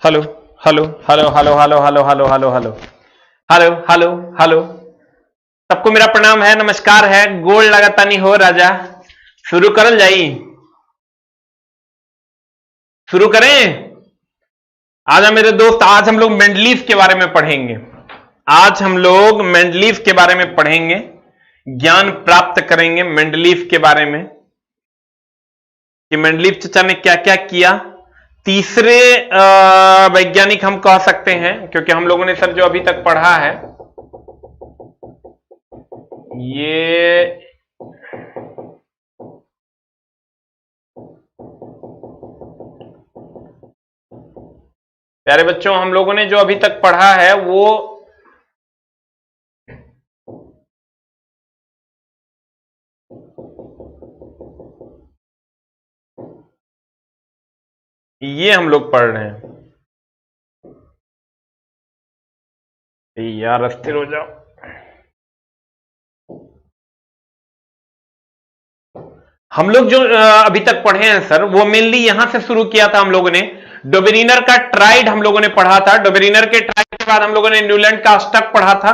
Hello hello hello hello hello hello hello hello hello hello hello hello. सबको मेरा प्रणाम है, नमस्कार है, गोल लगातानी हो राजा। शुरू करल जाई, शुरू करें। आजा मेरे दोस्त, आज हम लोग मेंडलीव के बारे में पढ़ेंगे। आज हम लोग मेंडलीव के बारे में पढ़ेंगे, ज्ञान प्राप्त करेंगे मेंडलीव के बारे में कि मेंडलीव चचा ने क्या क्या किया। तीसरे वैज्ञानिक हम कह सकते हैं, क्योंकि हम लोगों ने सर जो अभी तक पढ़ा है ये प्यारे बच्चों, हम लोगों ने जो अभी तक पढ़ा है वो ये हम लोग पढ़ रहे हैं। यार अस्थिर हो जाओ। हम लोग जो अभी तक पढ़े हैं सर, वो मेनली यहां से शुरू किया था हम लोगों ने। डोबेरिनर का ट्राइड हम लोगों ने पढ़ा था। डोबेरिनर के ट्राइड के बाद हम लोगों ने न्यूलैंड का अष्टक पढ़ा था,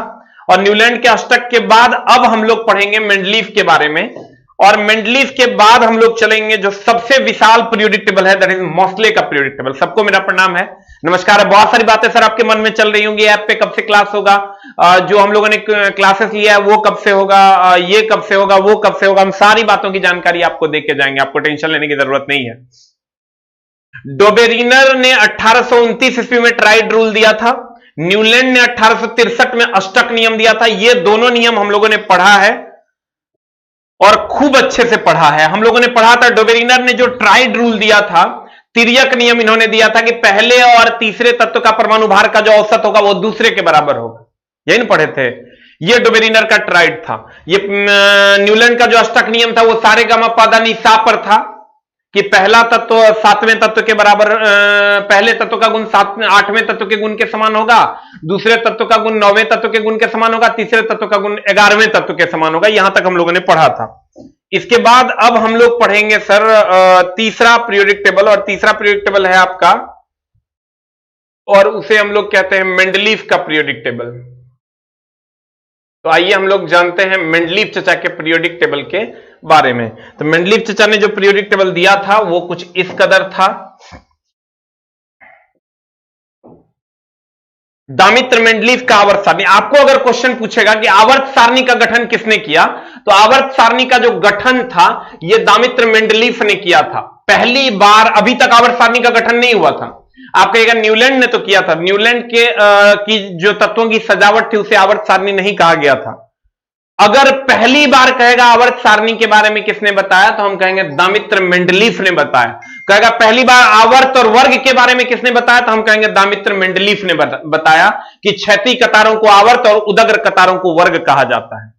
और न्यूलैंड के अष्टक के बाद अब हम लोग पढ़ेंगे मेंडलीव के बारे में। और मेंडलीव के बाद हम लोग चलेंगे जो सबसे विशाल पीरियोडिक टेबल है, दैट इज मोस्ले का पीरियोडिक टेबल। सबको मेरा प्रणाम है, नमस्कार है। बहुत सारी बातें सर आपके मन में चल रही होंगी, ऐप पे कब से क्लास होगा, जो हम लोगों ने क्लासेस लिया है वो कब से होगा, ये कब से होगा, वो कब से होगा। हम सारी बातों की जानकारी आपको दे के जाएंगे, आपको टेंशन लेने की जरूरत नहीं है। डोबेरिनर ने 1829 ईस्वी में ट्राइड रूल दिया था। न्यूलैंड ने 1863 में अष्टक नियम दिया था। ये दोनों नियम हम लोगों ने पढ़ा है और खूब अच्छे से पढ़ा है। हम लोगों ने पढ़ा था डोबेरिनर ने जो ट्राइड रूल दिया था, तिर्यक नियम इन्होंने दिया था कि पहले और तीसरे तत्व का परमाणु भार का जो औसत होगा वो दूसरे के बराबर होगा। यही ना पढ़े थे, ये डोबेरिनर का ट्राइड था। ये न्यूलैंड का जो अष्टक नियम था वो सारे गामा पादा नि सा पर था कि पहला तत्व सातवें तत्व के बराबर, पहले तत्व का गुण आठवें तत्व के गुण के समान होगा, दूसरे तत्व का गुण नौवें तत्व के गुण के समान होगा, तीसरे तत्व का गुण 11वें तत्व के समान होगा। यहां तक हम लोगों ने पढ़ा था। इसके बाद अब हम लोग पढ़ेंगे सर तीसरा पीरियोडिक टेबल, और तीसरा पीरियोडिक टेबल है आपका, और उसे हम लोग कहते हैं मेंडलीव का पीरियोडिक टेबल। तो आइए हम लोग जानते हैं मेंडलीव चचा के पीरियोडिक टेबल के बारे में। तो मेंडलीव चचा ने जो पीरियोडिक टेबल दिया था वो कुछ इस कदर था। दामित्र मेंडलीव का आवर्त सारणी। आपको अगर क्वेश्चन पूछेगा कि आवर्त सारणी का गठन किसने किया, तो आवर्त सारणी का जो गठन था ये दामित्र मेंडलीव ने किया था। पहली बार, अभी तक आवर्त सारणी का गठन नहीं हुआ था। आप कहेगा न्यूलैंड ने तो किया था। न्यूलैंड के की जो तत्वों की सजावट थी उसे आवर्त सारणी नहीं कहा गया था। अगर पहली बार कहेगा आवर्त सारणी के बारे में किसने बताया, तो हम कहेंगे दामित्र मेंडलीव ने बताया। कहेगा पहली बार आवर्त और वर्ग के बारे में किसने बताया, तो हम कहेंगे दामित्र मेंडलीव ने बताया कि क्षैतिज कतारों को आवर्त और उदग्र कतारों को वर्ग कहा जाता है।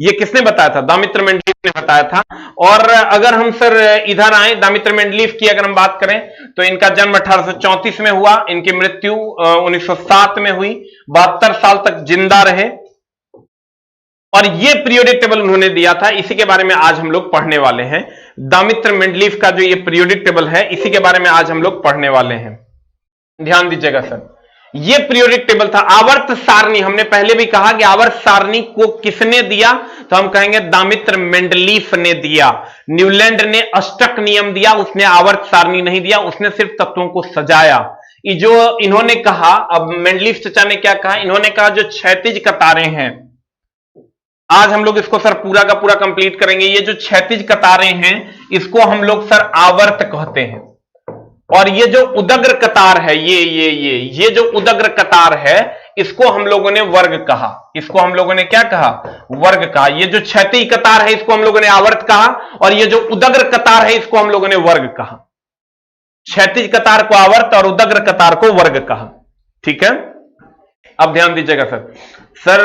ये किसने बताया था, दामित्र मेंडलीव ने बताया था। और अगर हम सर इधर आए, दामित्र मेंडलीव की अगर हम बात करें तो इनका जन्म 1834 में हुआ, इनकी मृत्यु 1907 में हुई। 72 साल तक जिंदा रहे, और ये पीरियोडिक टेबल उन्होंने दिया था। इसी के बारे में आज हम लोग पढ़ने वाले हैं। दामित्र मेंडलीव का जो ये पीरियोडिक टेबल है, इसी के बारे में आज हम लोग पढ़ने वाले हैं। ध्यान दीजिएगा सर, ये पीरियोडिक टेबल था। आवर्त सारणी, हमने पहले भी कहा कि आवर्त सारणी को किसने दिया, तो हम कहेंगे दामित्र मेंडलीव ने दिया। न्यूलैंड ने अष्टक नियम दिया, उसने आवर्त सारणी नहीं दिया, उसने सिर्फ तत्वों को सजाया। ये जो इन्होंने कहा, अब मेंडलीव चचा ने क्या कहा, इन्होंने कहा जो क्षैतिज कतारें हैं, आज हम लोग इसको सर पूरा का पूरा कंप्लीट करेंगे। ये जो क्षैतिज कतारें हैं इसको हम लोग सर आवर्त कहते हैं, और ये जो उदग्र कतार है, ये जो उदग्र कतार है इसको हम लोगों ने वर्ग कहा। इसको हम लोगों ने क्या कहा, वर्ग कहा। ये जो क्षैतिज कतार है इसको हम लोगों ने आवर्त कहा, और ये जो उदग्र कतार है इसको हम लोगों ने वर्ग कहा। क्षैतिज कतार को आवर्त और उदग्र कतार को वर्ग कहा। ठीक है, अब ध्यान दीजिएगा सर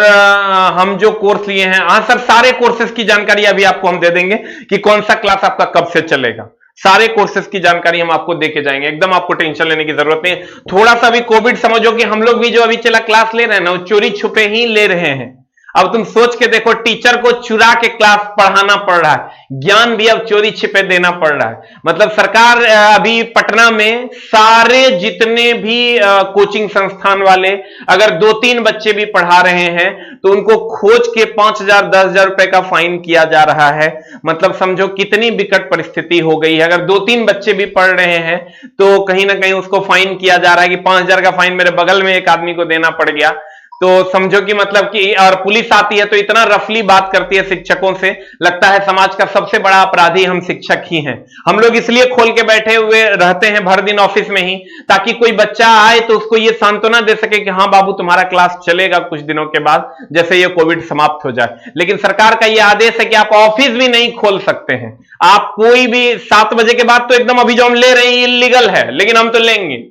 हम जो कोर्स लिए हैं, हाँ सर सारे कोर्सेज की जानकारी अभी आपको हम दे देंगे कि कौन सा क्लास आपका कब से चलेगा। सारे कोर्सेज की जानकारी हम आपको देके जाएंगे, एकदम आपको टेंशन लेने की जरूरत नहीं है। थोड़ा सा भी कोविड समझो कि हम लोग भी जो अभी चला क्लास ले रहे हैं ना, वो चोरी छुपे ही ले रहे हैं। अब तुम सोच के देखो, टीचर को चुरा के क्लास पढ़ाना पड़ रहा है, ज्ञान भी अब चोरी छिपे देना पड़ रहा है। मतलब सरकार अभी पटना में सारे जितने भी कोचिंग संस्थान वाले अगर 2-3 बच्चे भी पढ़ा रहे हैं तो उनको खोज के 5,000 10,000 रुपए का फाइन किया जा रहा है। मतलब समझो कितनी विकट परिस्थिति हो गई है। अगर 2-3 बच्चे भी पढ़ रहे हैं तो कहीं ना कहीं उसको फाइन किया जा रहा है कि 5,000 का फाइन मेरे बगल में एक आदमी को देना पड़ गया। तो समझो कि मतलब कि, और पुलिस आती है तो इतना रफली बात करती है शिक्षकों से, लगता है समाज का सबसे बड़ा अपराधी हम शिक्षक ही हैं। हम लोग इसलिए खोल के बैठे हुए रहते हैं भर दिन ऑफिस में ही, ताकि कोई बच्चा आए तो उसको ये सांत्वना दे सके कि हाँ बाबू तुम्हारा क्लास चलेगा कुछ दिनों के बाद, जैसे ये कोविड समाप्त हो जाए। लेकिन सरकार का ये आदेश है कि आप ऑफिस भी नहीं खोल सकते हैं। आप कोई भी 7 बजे के बाद तो एकदम, अभी जो हम ले रहे हैं इल्लीगल है, लेकिन हम तो लेंगे।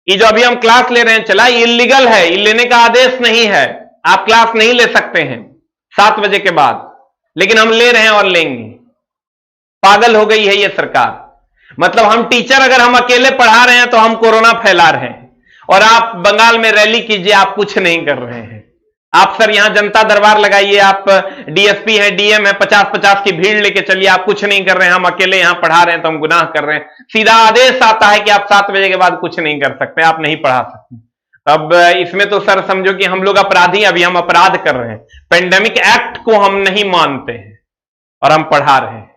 ये जो अभी हम क्लास ले रहे हैं चला, ये इल्लीगल है, ये लेने का आदेश नहीं है। आप क्लास नहीं ले सकते हैं 7 बजे के बाद, लेकिन हम ले रहे हैं और लेंगे। पागल हो गई है ये सरकार। मतलब हम टीचर अगर हम अकेले पढ़ा रहे हैं तो हम कोरोना फैला रहे हैं, और आप बंगाल में रैली कीजिए, आप कुछ नहीं कर रहे हैं। आप सर यहां जनता दरबार लगाइए, आप डीएसपी है, डीएम है, 50-50 की भीड़ लेके चलिए, आप कुछ नहीं कर रहे हैं। हम अकेले यहां पढ़ा रहे हैं तो हम गुनाह कर रहे हैं। सीधा आदेश आता है कि आप 7 बजे के बाद कुछ नहीं कर सकते, आप नहीं पढ़ा सकते। अब इसमें तो सर समझो कि हम लोग अपराधी, अभी हम अपराध कर रहे हैं। पेंडेमिक एक्ट को हम नहीं मानते हैं और हम पढ़ा रहे हैं,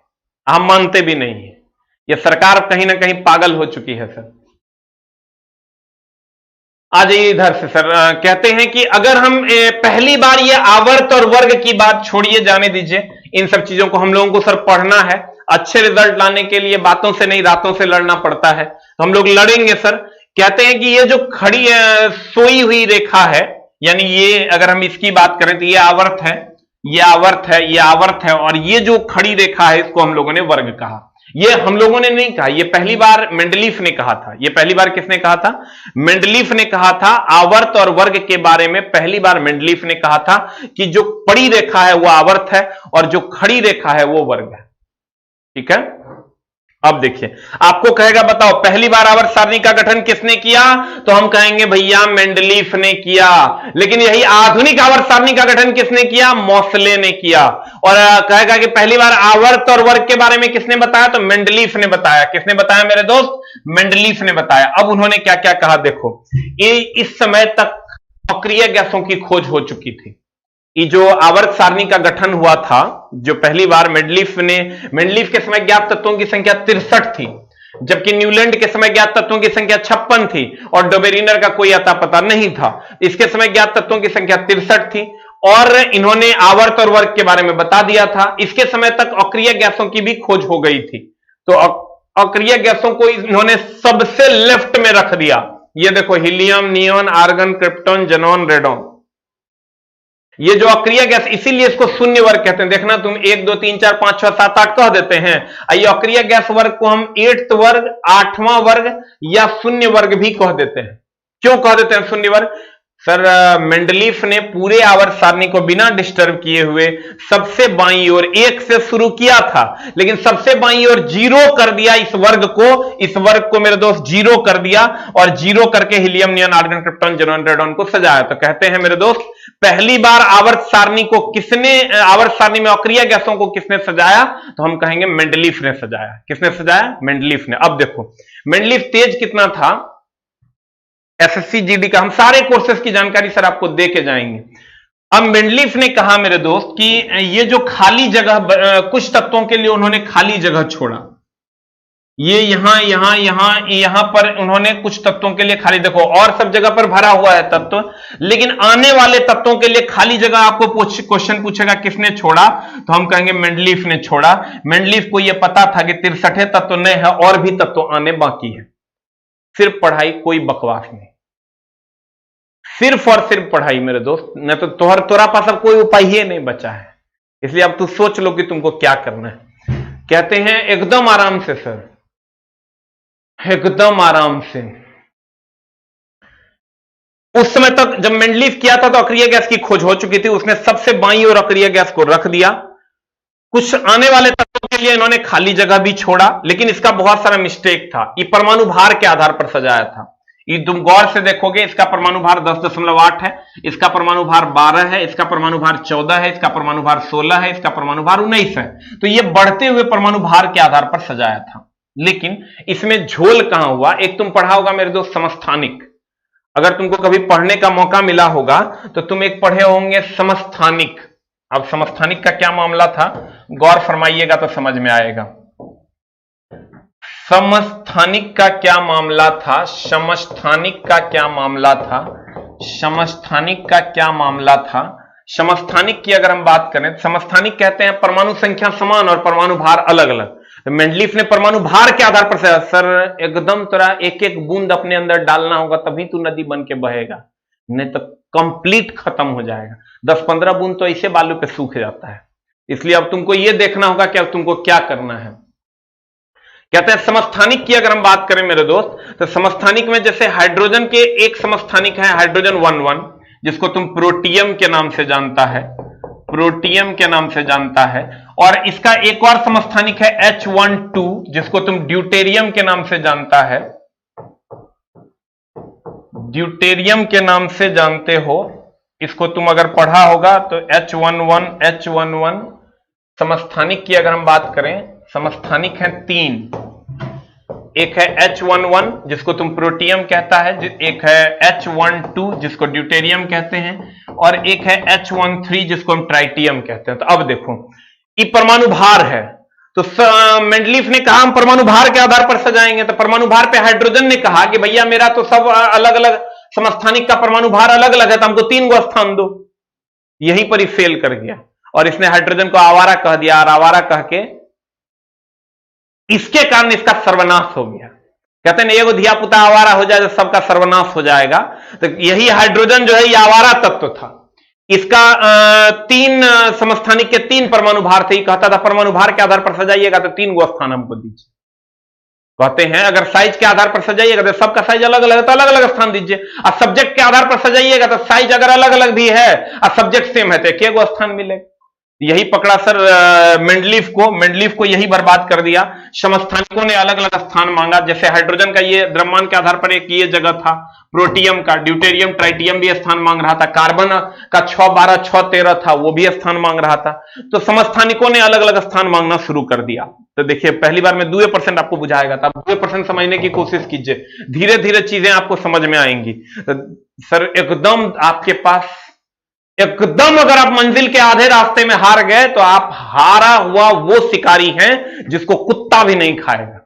हम मानते भी नहीं है। यह सरकार कहीं ना कहीं पागल हो चुकी है सर। आ जाइए इधर से सर। कहते हैं कि अगर हम पहली बार ये आवर्त और वर्ग की बात छोड़िए, जाने दीजिए, इन सब चीजों को हम लोगों को सर पढ़ना है। अच्छे रिजल्ट लाने के लिए बातों से नहीं रातों से लड़ना पड़ता है, तो हम लोग लड़ेंगे सर। कहते हैं कि ये जो खड़ी सोई हुई रेखा है, यानी ये अगर हम इसकी बात करें तो ये आवर्त है, ये आवर्त है, ये आवर्त है, और ये जो खड़ी रेखा है इसको हम लोगों ने वर्ग कहा। ये हम लोगों ने नहीं कहा, ये पहली बार मेंडलीफ ने कहा था। ये पहली बार किसने कहा था? मेंडलीफ ने कहा था। आवर्त और वर्ग के बारे में पहली बार मेंडलीफ ने कहा था कि जो पड़ी रेखा है वो आवर्त है और जो खड़ी रेखा है वो वर्ग है। ठीक है, अब देखिए, आपको कहेगा बताओ पहली बार आवर्त सारणी का गठन किसने किया, तो हम कहेंगे भैया मेंडलीफ ने किया। लेकिन यही आधुनिक आवर्त सारणी का गठन किसने किया? मोसले ने किया। और कहेगा कि पहली बार आवर्त और वर्ग के बारे में किसने बताया, तो मेंडलीफ ने बताया। किसने बताया मेरे दोस्त? मेंडलीफ ने बताया। अब उन्होंने क्या क्या कहा देखो। इस समय तक अक्रिय गैसों की खोज हो चुकी थी। ये जो आवर्त सारणी का गठन हुआ था, जो पहली बार मेंडलीफ के समय ज्ञात तत्वों की संख्या 63 थी, जबकि न्यूलैंड के समय ज्ञात तत्वों की संख्या 56 थी, और डोबेरिनर का कोई अता पता नहीं था। इसके समय ज्ञात तत्वों की संख्या 63 थी, और इन्होंने आवर्त और वर्ग के बारे में बता दिया था। इसके समय तक अक्रिय गैसों की भी खोज हो गई थी। तो अक्रिय गैसों को इन्होंने सबसे लेफ्ट में रख दिया। ये देखो, helium, neon, argon, krypton, xenon, radon, ये जो अक्रिय गैस, इसीलिए इसको शून्य वर्ग कहते हैं। देखना तुम 1 2 3 4 5 6 7 8 कह देते हैं, ये अक्रिय गैस वर्ग को हम 8th वर्ग, 8वां वर्ग या शून्य वर्ग भी कह देते हैं। क्यों कह देते हैं शून्य वर्ग? सर मेंडलीफ ने पूरे आवर्त सारणी को बिना डिस्टर्ब किए हुए सबसे बाईं ओर 1 से शुरू किया था, लेकिन सबसे बाईं ओर 0 कर दिया इस वर्ग को मेरे दोस्त 0 कर दिया, और 0 करके helium, neon, argon, krypton, xenon, radon को सजाया। तो कहते हैं मेरे दोस्त, पहली बार आवर्त सारणी में अक्रिय गैसों को किसने सजाया, तो हम कहेंगे मेंडलीफ ने सजाया। किसने सजाया? मेंडलीफ ने। अब देखो मेंडलीफ तेज कितना था, एसएससी जीडी का हम सारे कोर्सेज की जानकारी सर आपको दे के जाएंगे। अब मेंडलीफ ने कहा मेरे दोस्त कि ये जो खाली जगह, कुछ तत्वों के लिए उन्होंने खाली जगह छोड़ा। ये यहां पर उन्होंने कुछ तत्वों के लिए खाली, देखो और सब जगह पर भरा हुआ है तत्व, लेकिन आने वाले तत्वों के लिए खाली जगह आपको क्वेश्चन पूछेगा किसने छोड़ा, तो हम कहेंगे मेंडलीफ ने छोड़ा। मेंडलीफ को यह पता था कि 63 तत्व नए हैं और भी तत्व आने बाकी है। सिर्फ पढ़ाई, कोई बकवास नहीं, सिर्फ और सिर्फ पढ़ाई मेरे दोस्त, न तो तोरा पास अब कोई उपाय ही नहीं बचा है। इसलिए अब तू सोच लो कि तुमको क्या करना है। कहते हैं एकदम आराम से सर, एकदम आराम से। उस समय तक जब मेंडलीफ किया था तो अक्रिय गैस की खोज हो चुकी थी, उसने सबसे बाईं ओर अक्रिय गैस को रख दिया। कुछ आने वाले तत्वों के लिए इन्होंने खाली जगह भी छोड़ा, लेकिन इसका बहुत सारा मिस्टेक था। ये परमाणु भार के आधार पर सजाया था। ये तुम गौर से देखोगे, इसका परमाणु भार 10.8 है, इसका परमाणु भार 12 है, इसका परमाणु भार 14 है, इसका परमाणु भार 16 है, इसका परमाणु भार 19 है। तो ये बढ़ते हुए परमाणु भार के आधार पर सजाया था। लेकिन इसमें झोल कहां हुआ? एक तुम पढ़ा होगा मेरे दोस्त समस्थानिक, अगर तुमको कभी पढ़ने का मौका मिला होगा तो तुम एक पढ़े होंगे समस्थानिक। अब समस्थानिक का क्या मामला था, गौर फरमाइएगा तो समझ में आएगा। समस्थानिक का क्या मामला था, समस्थानिक का क्या मामला था, समस्थानिक का क्या मामला था। समस्थानिक की अगर हम बात करें तो समस्थानिक कहते हैं परमाणु संख्या समान और परमाणु भार अलग अलग। तो मेंडलीफ ने परमाणु भार के आधार पर सर एकदम तेरा एक एक बूंद अपने अंदर डालना होगा तभी तू नदी बन के बहेगा, नहीं तो कंप्लीट खत्म हो जाएगा। 10-15 बूंद तो ऐसे बालू पे सूख जाता है। इसलिए अब तुमको यह देखना होगा कि अब तुमको क्या करना है। कहते हैं समस्थानिक की अगर हम बात करें मेरे दोस्त, तो समस्थानिक में जैसे हाइड्रोजन के एक समस्थानिक है हाइड्रोजन 11, जिसको तुम प्रोटियम के नाम से जानता है, प्रोटियम के नाम से जानता है। और इसका एक और समस्थानिक है H12, जिसको तुम ड्यूटेरियम के नाम से जानता है, ड्यूटेरियम के नाम से जानते हो। इसको तुम अगर पढ़ा होगा तो H11 समस्थानिक की अगर हम बात करें, समस्थानिक है 3, एक है H11 जिसको तुम प्रोटियम कहता है, एक है H12 जिसको ड्यूटेरियम कहते हैं, और एक है H13 जिसको हम ट्राइटियम कहते हैं। तो अब देखो ये परमाणु भार है, तो मेंडलीफ ने कहा हम परमाणु भार के आधार पर सजाएंगे। तो परमाणु भार पे हाइड्रोजन ने कहा कि भैया मेरा तो सब अलग अलग समस्थानिक का परमाणु भार अलग अलग है, तो हमको 3 गो स्थान दो। यहीं पर ही फेल कर गया और इसने हाइड्रोजन को आवारा कह दिया, और आवारा कह के इसके कारण इसका सर्वनाश हो गया। कहते हैं एगो धिया पुता आवारा हो जाए तो सबका सर्वनाश हो जाएगा। तो यही हाइड्रोजन जो है ये आवारा तत्व था। इसका 3 समस्थानिक के 3 परमाणु भार थे। कहता था परमाणु भार के आधार पर सजाइएगा तो 3 गो स्थान हमको दीजिए। कहते हैं अगर साइज के आधार पर सजाइएगा तो सबका साइज अलग अलग है तो अलग अलग स्थान दीजिए, और सब्जेक्ट के आधार पर सजाइएगा तो साइज अगर अलग अलग भी है और सब्जेक्ट सेम है तो एक गो स्थान मिलेगा। यही पकड़ा सर मेंडलीफ को यही बर्बाद कर दिया। समस्थानिकों ने अलग अलग स्थान मांगा, जैसे हाइड्रोजन का ये द्रव्यमान के आधार पर एक ये जगह था, प्रोटियम का, ड्यूटेरियम ट्राइटियम भी स्थान मांग रहा था, कार्बन का 6-12 6-13 था वो भी स्थान मांग रहा था। तो समस्थानिकों ने अलग अलग स्थान मांगना शुरू कर दिया। तो देखिए पहली बार में 2% आपको बुझाएगा था, 2% समझने की कोशिश कीजिए, धीरे धीरे चीजें आपको समझ में आएंगी। तो सर एकदम आपके पास एकदम अगर आप मंजिल के आधे रास्ते में हार गए तो आप हारा हुआ वो शिकारी हैं जिसको कुत्ता भी नहीं खाएगा।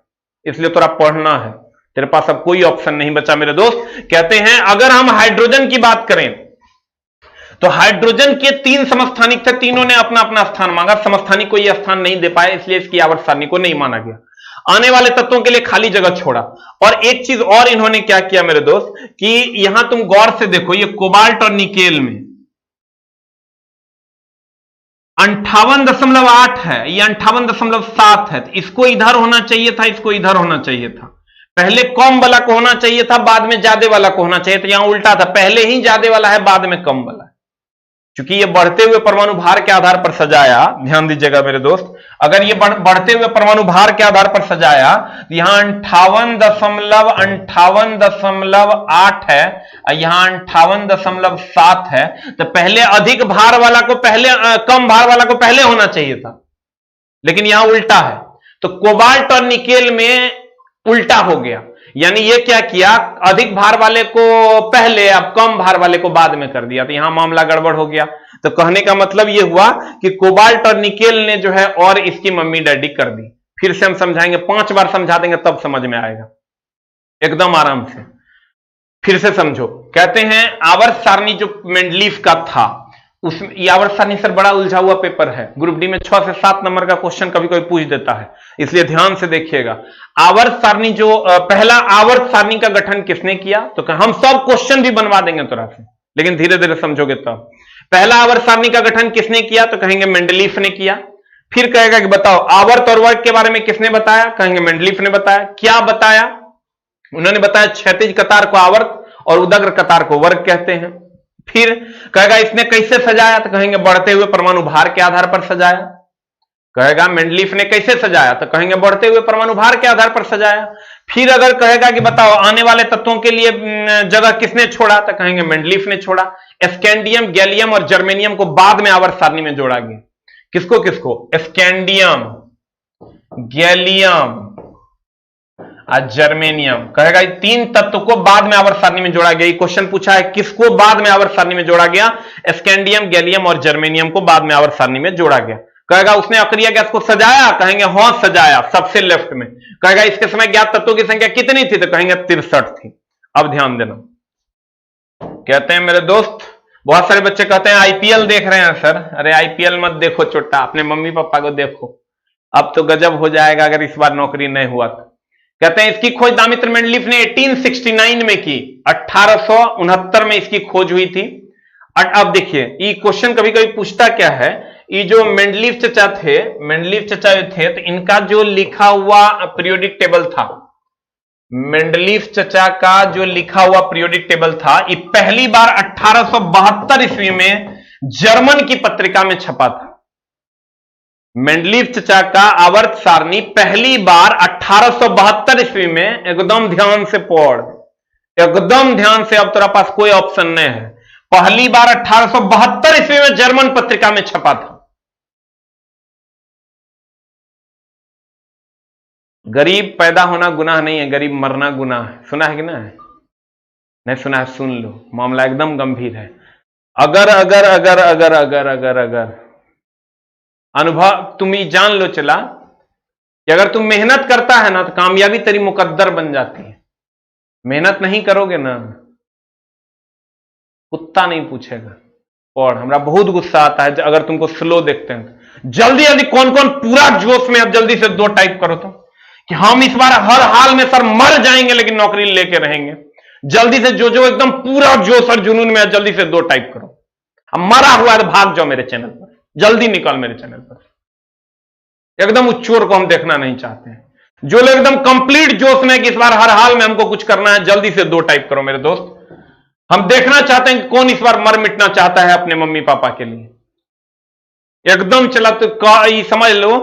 इसलिए थोड़ा पढ़ना है, तेरे पास अब कोई ऑप्शन नहीं बचा मेरे दोस्त। कहते हैं अगर हम हाइड्रोजन की बात करें तो हाइड्रोजन के 3 समस्थानिक थे, तीनों ने अपना अपना स्थान मांगा। समस्थानिक को यह स्थान नहीं दे पाए, इसलिए इसकी आवर्त सारणी को नहीं माना गया। आने वाले तत्वों के लिए खाली जगह छोड़ा। और एक चीज और इन्होंने क्या किया मेरे दोस्त कि यहां तुम गौर से देखो, ये कोबाल्ट और निकेल में 58.8 है, ये 58.7 है। इसको इधर होना चाहिए था, इसको इधर होना चाहिए था। पहले कम वाला को होना चाहिए था, बाद में ज्यादा वाला को होना चाहिए था। यहां उल्टा था, पहले ही ज्यादा वाला है, बाद में कम वाला है। क्योंकि ये बढ़ते हुए परमाणु भार के आधार पर सजाया, ध्यान दीजिएगा मेरे दोस्त, अगर ये बढ़ते हुए परमाणु भार के आधार पर सजाया तो यहां 58.8 है, यहां 58.7 है। तो पहले अधिक भार वाला को पहले, कम भार वाला को पहले होना चाहिए था, लेकिन यहां उल्टा है। तो कोबाल्ट और निकेल में उल्टा हो गया, यानी ये क्या किया, अधिक भार वाले को पहले, अब कम भार वाले को बाद में कर दिया। तो यहां मामला गड़बड़ हो गया। तो कहने का मतलब ये हुआ कि कोबाल्ट और निकेल ने जो है और इसकी मम्मी डैडी कर दी। फिर से हम समझाएंगे, 5 बार समझा देंगे तब समझ में आएगा, एकदम आराम से। फिर से समझो, कहते हैं आवर्त सारणी जो मेंडलीफ का था उसमें, ये आवर्त सारणी सर बड़ा उलझा हुआ पेपर है, ग्रुप डी में 6 से 7 नंबर का क्वेश्चन कभी कोई पूछ देता है, इसलिए ध्यान से देखिएगा। आवर्त सारणी जो पहला आवर्त सारणी का गठन किसने किया, तो हम सब क्वेश्चन भी बनवा देंगे थोड़ा से, लेकिन धीरे धीरे समझोगे तब। पहला आवर्त सारणी का गठन किसने किया, तो कहेंगे मेंडलीफ ने किया। फिर कहेगा कि बताओ आवर्त और वर्ग के बारे में किसने बताया, कहेंगे मेंडलीफ ने बताया। क्या बताया, उन्होंने बताया क्षैतिज कतार को आवर्त और उदग्र कतार को वर्ग कहते हैं। फिर कहेगा इसने कैसे सजाया, तो कहेंगे बढ़ते हुए परमाणु भार के आधार पर सजाया। कहेगा मेंडलीफ ने कैसे सजाया, तो कहेंगे बढ़ते हुए परमाणु भार के आधार पर सजाया। फिर अगर कहेगा कि बताओ आने वाले तत्वों के लिए जगह किसने छोड़ा, तो कहेंगे मेंडलीफ ने छोड़ा। स्कैंडियम, गैलियम और जर्मेनियम को बाद में आवर्त सारणी में जोड़ा गया। किसको किसको? स्कैंडियम, गैलियम और जर्मेनियम। कहेगा तीन तत्व को बाद में आवर्त सारणी में जोड़ा गया। ये क्वेश्चन पूछा है किसको बाद में आवर्त सारणी में जोड़ा गया? स्कैंडियम, गैलियम और जर्मेनियम को बाद में आवर्त सारणी में जोड़ा गया। कहेगा उसने अक्रिय गैस को सजाया, कहेंगे हां सजाया, सबसे लेफ्ट में। कहेगा इसके समय ज्ञात तत्वों की संख्या कितनी थी, तो कहेंगे 63 थी। अब ध्यान देना, कहते हैं मेरे दोस्त, बहुत सारे बच्चे कहते हैं आईपीएल देख रहे हैं सर। अरे आईपीएल मत देखो चोटा, अपने मम्मी पापा को देखो, अब तो गजब हो जाएगा अगर इस बार नौकरी नहीं हुआ तो। कहते हैं इसकी खोज दामित्र मेंडलीफ ने 1869 में की, 1869 में इसकी खोज हुई थी। अब देखिए ये क्वेश्चन कभी कभी पूछता क्या है, ये जो मेंडलीफ चचा थे, तो इनका जो लिखा हुआ पीरियोडिक टेबल था, मेंडलीफ चचा का जो लिखा हुआ पीरियोडिक टेबल था, ये पहली बार 1872 ईस्वी में जर्मन की पत्रिका में छपा था। मेंडलीफ चचा का आवर्त सारणी पहली बार 1872 ईस्वी में, एकदम ध्यान से पढ़, एकदम ध्यान से, अब तेरा पास कोई ऑप्शन नहीं है, पहली बार 1872 ईस्वी में जर्मन पत्रिका में छपा था। गरीब पैदा होना गुनाह नहीं है, गरीब मरना गुनाह है। सुना है कि ना है? नहीं सुना है, सुन लो, मामला एकदम गंभीर है। अगर अगर अगर अगर अगर अगर अगर अनुभव तुम ही जान लो चला कि अगर तुम मेहनत करता है ना तो कामयाबी तेरी मुकद्दर बन जाती है। मेहनत नहीं करोगे ना, कुत्ता नहीं पूछेगा। और हमरा बहुत गुस्सा आता है अगर तुमको स्लो देखते हैं तो। जल्दी जल्दी कौन कौन पूरा जोश में, अब जल्दी से 2 टाइप करो तुम कि हम इस बार हर हाल में सर मर जाएंगे लेकिन नौकरी लेके रहेंगे। जल्दी से जो एकदम पूरा जोश और जुनून में है, जल्दी से 2 टाइप करो। हम मरा हुआ है तो भाग जाओ मेरे चैनल पर, जल्दी निकल मेरे चैनल पर। एकदम उस चोर को हम देखना नहीं चाहते हैं। जो लोग एकदम कंप्लीट जोश में कि इस बार हर हाल में हमको कुछ करना है, जल्दी से 2 टाइप करो मेरे दोस्त। हम देखना चाहते हैं कि कौन इस बार मर मिटना चाहता है अपने मम्मी पापा के लिए। एकदम चला तो समझ लो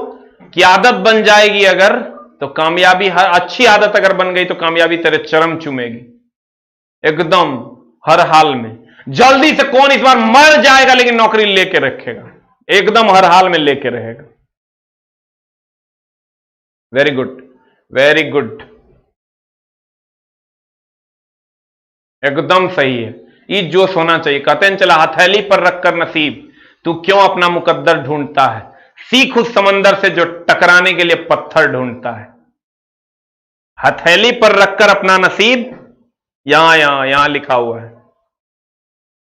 कि आदत बन जाएगी अगर, तो कामयाबी, हर अच्छी आदत अगर बन गई तो कामयाबी तेरे चरम चूमेगी एकदम हर हाल में। जल्दी से कौन इस बार मर जाएगा लेकिन नौकरी लेके रखेगा, एकदम हर हाल में लेके रहेगा। वेरी गुड, वेरी गुड, एकदम सही है। ये जोश होना चाहिए। कहते हैं चला हथेली पर रखकर नसीब तू क्यों अपना मुकद्दर ढूंढता है, सीख उस समंदर से जो टकराने के लिए पत्थर ढूंढता है। हथेली पर रखकर अपना नसीब, यहां लिखा हुआ है,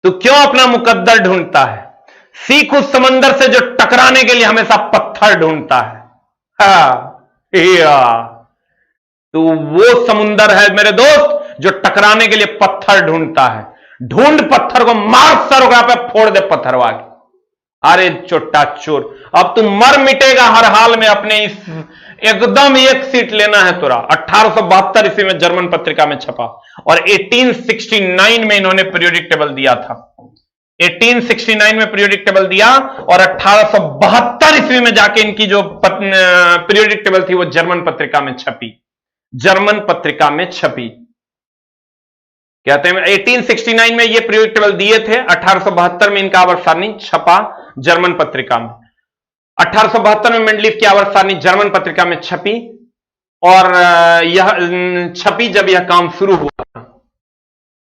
तू क्यों अपना मुकद्दर ढूंढता है, सीख उस समंदर से जो टकराने के लिए हमेशा पत्थर ढूंढता है। तो वो समुंदर है मेरे दोस्त जो टकराने के लिए पत्थर ढूंढता है। ढूंढ पत्थर को, मार सरोगा पे फोड़ दे पत्थरवा के। अरे चोटा चोर, अब तू मर मिटेगा हर हाल में अपने इस, एकदम एक सीट लेना है तुरा। 1872 ईस्वी में जर्मन पत्रिका में छपा और 1869 में इन्होंने पीरियोडिक टेबल दिया था। 1869 में पीरियोडिक टेबल दिया और 1872 ईस्वी में जाके इनकी जो पीरियोडिक टेबल थी वो जर्मन पत्रिका में छपी, जर्मन पत्रिका में छपी। कहते हैं 1869 में ये पीरियोडिक टेबल दिए थे, 1872 में इनका आवर्त सारणी छपा जर्मन पत्रिका में। 1872 में मेंडलीफ की आवर्त सारणी जर्मन पत्रिका में छपी और यह छपी जब यह काम शुरू हुआ।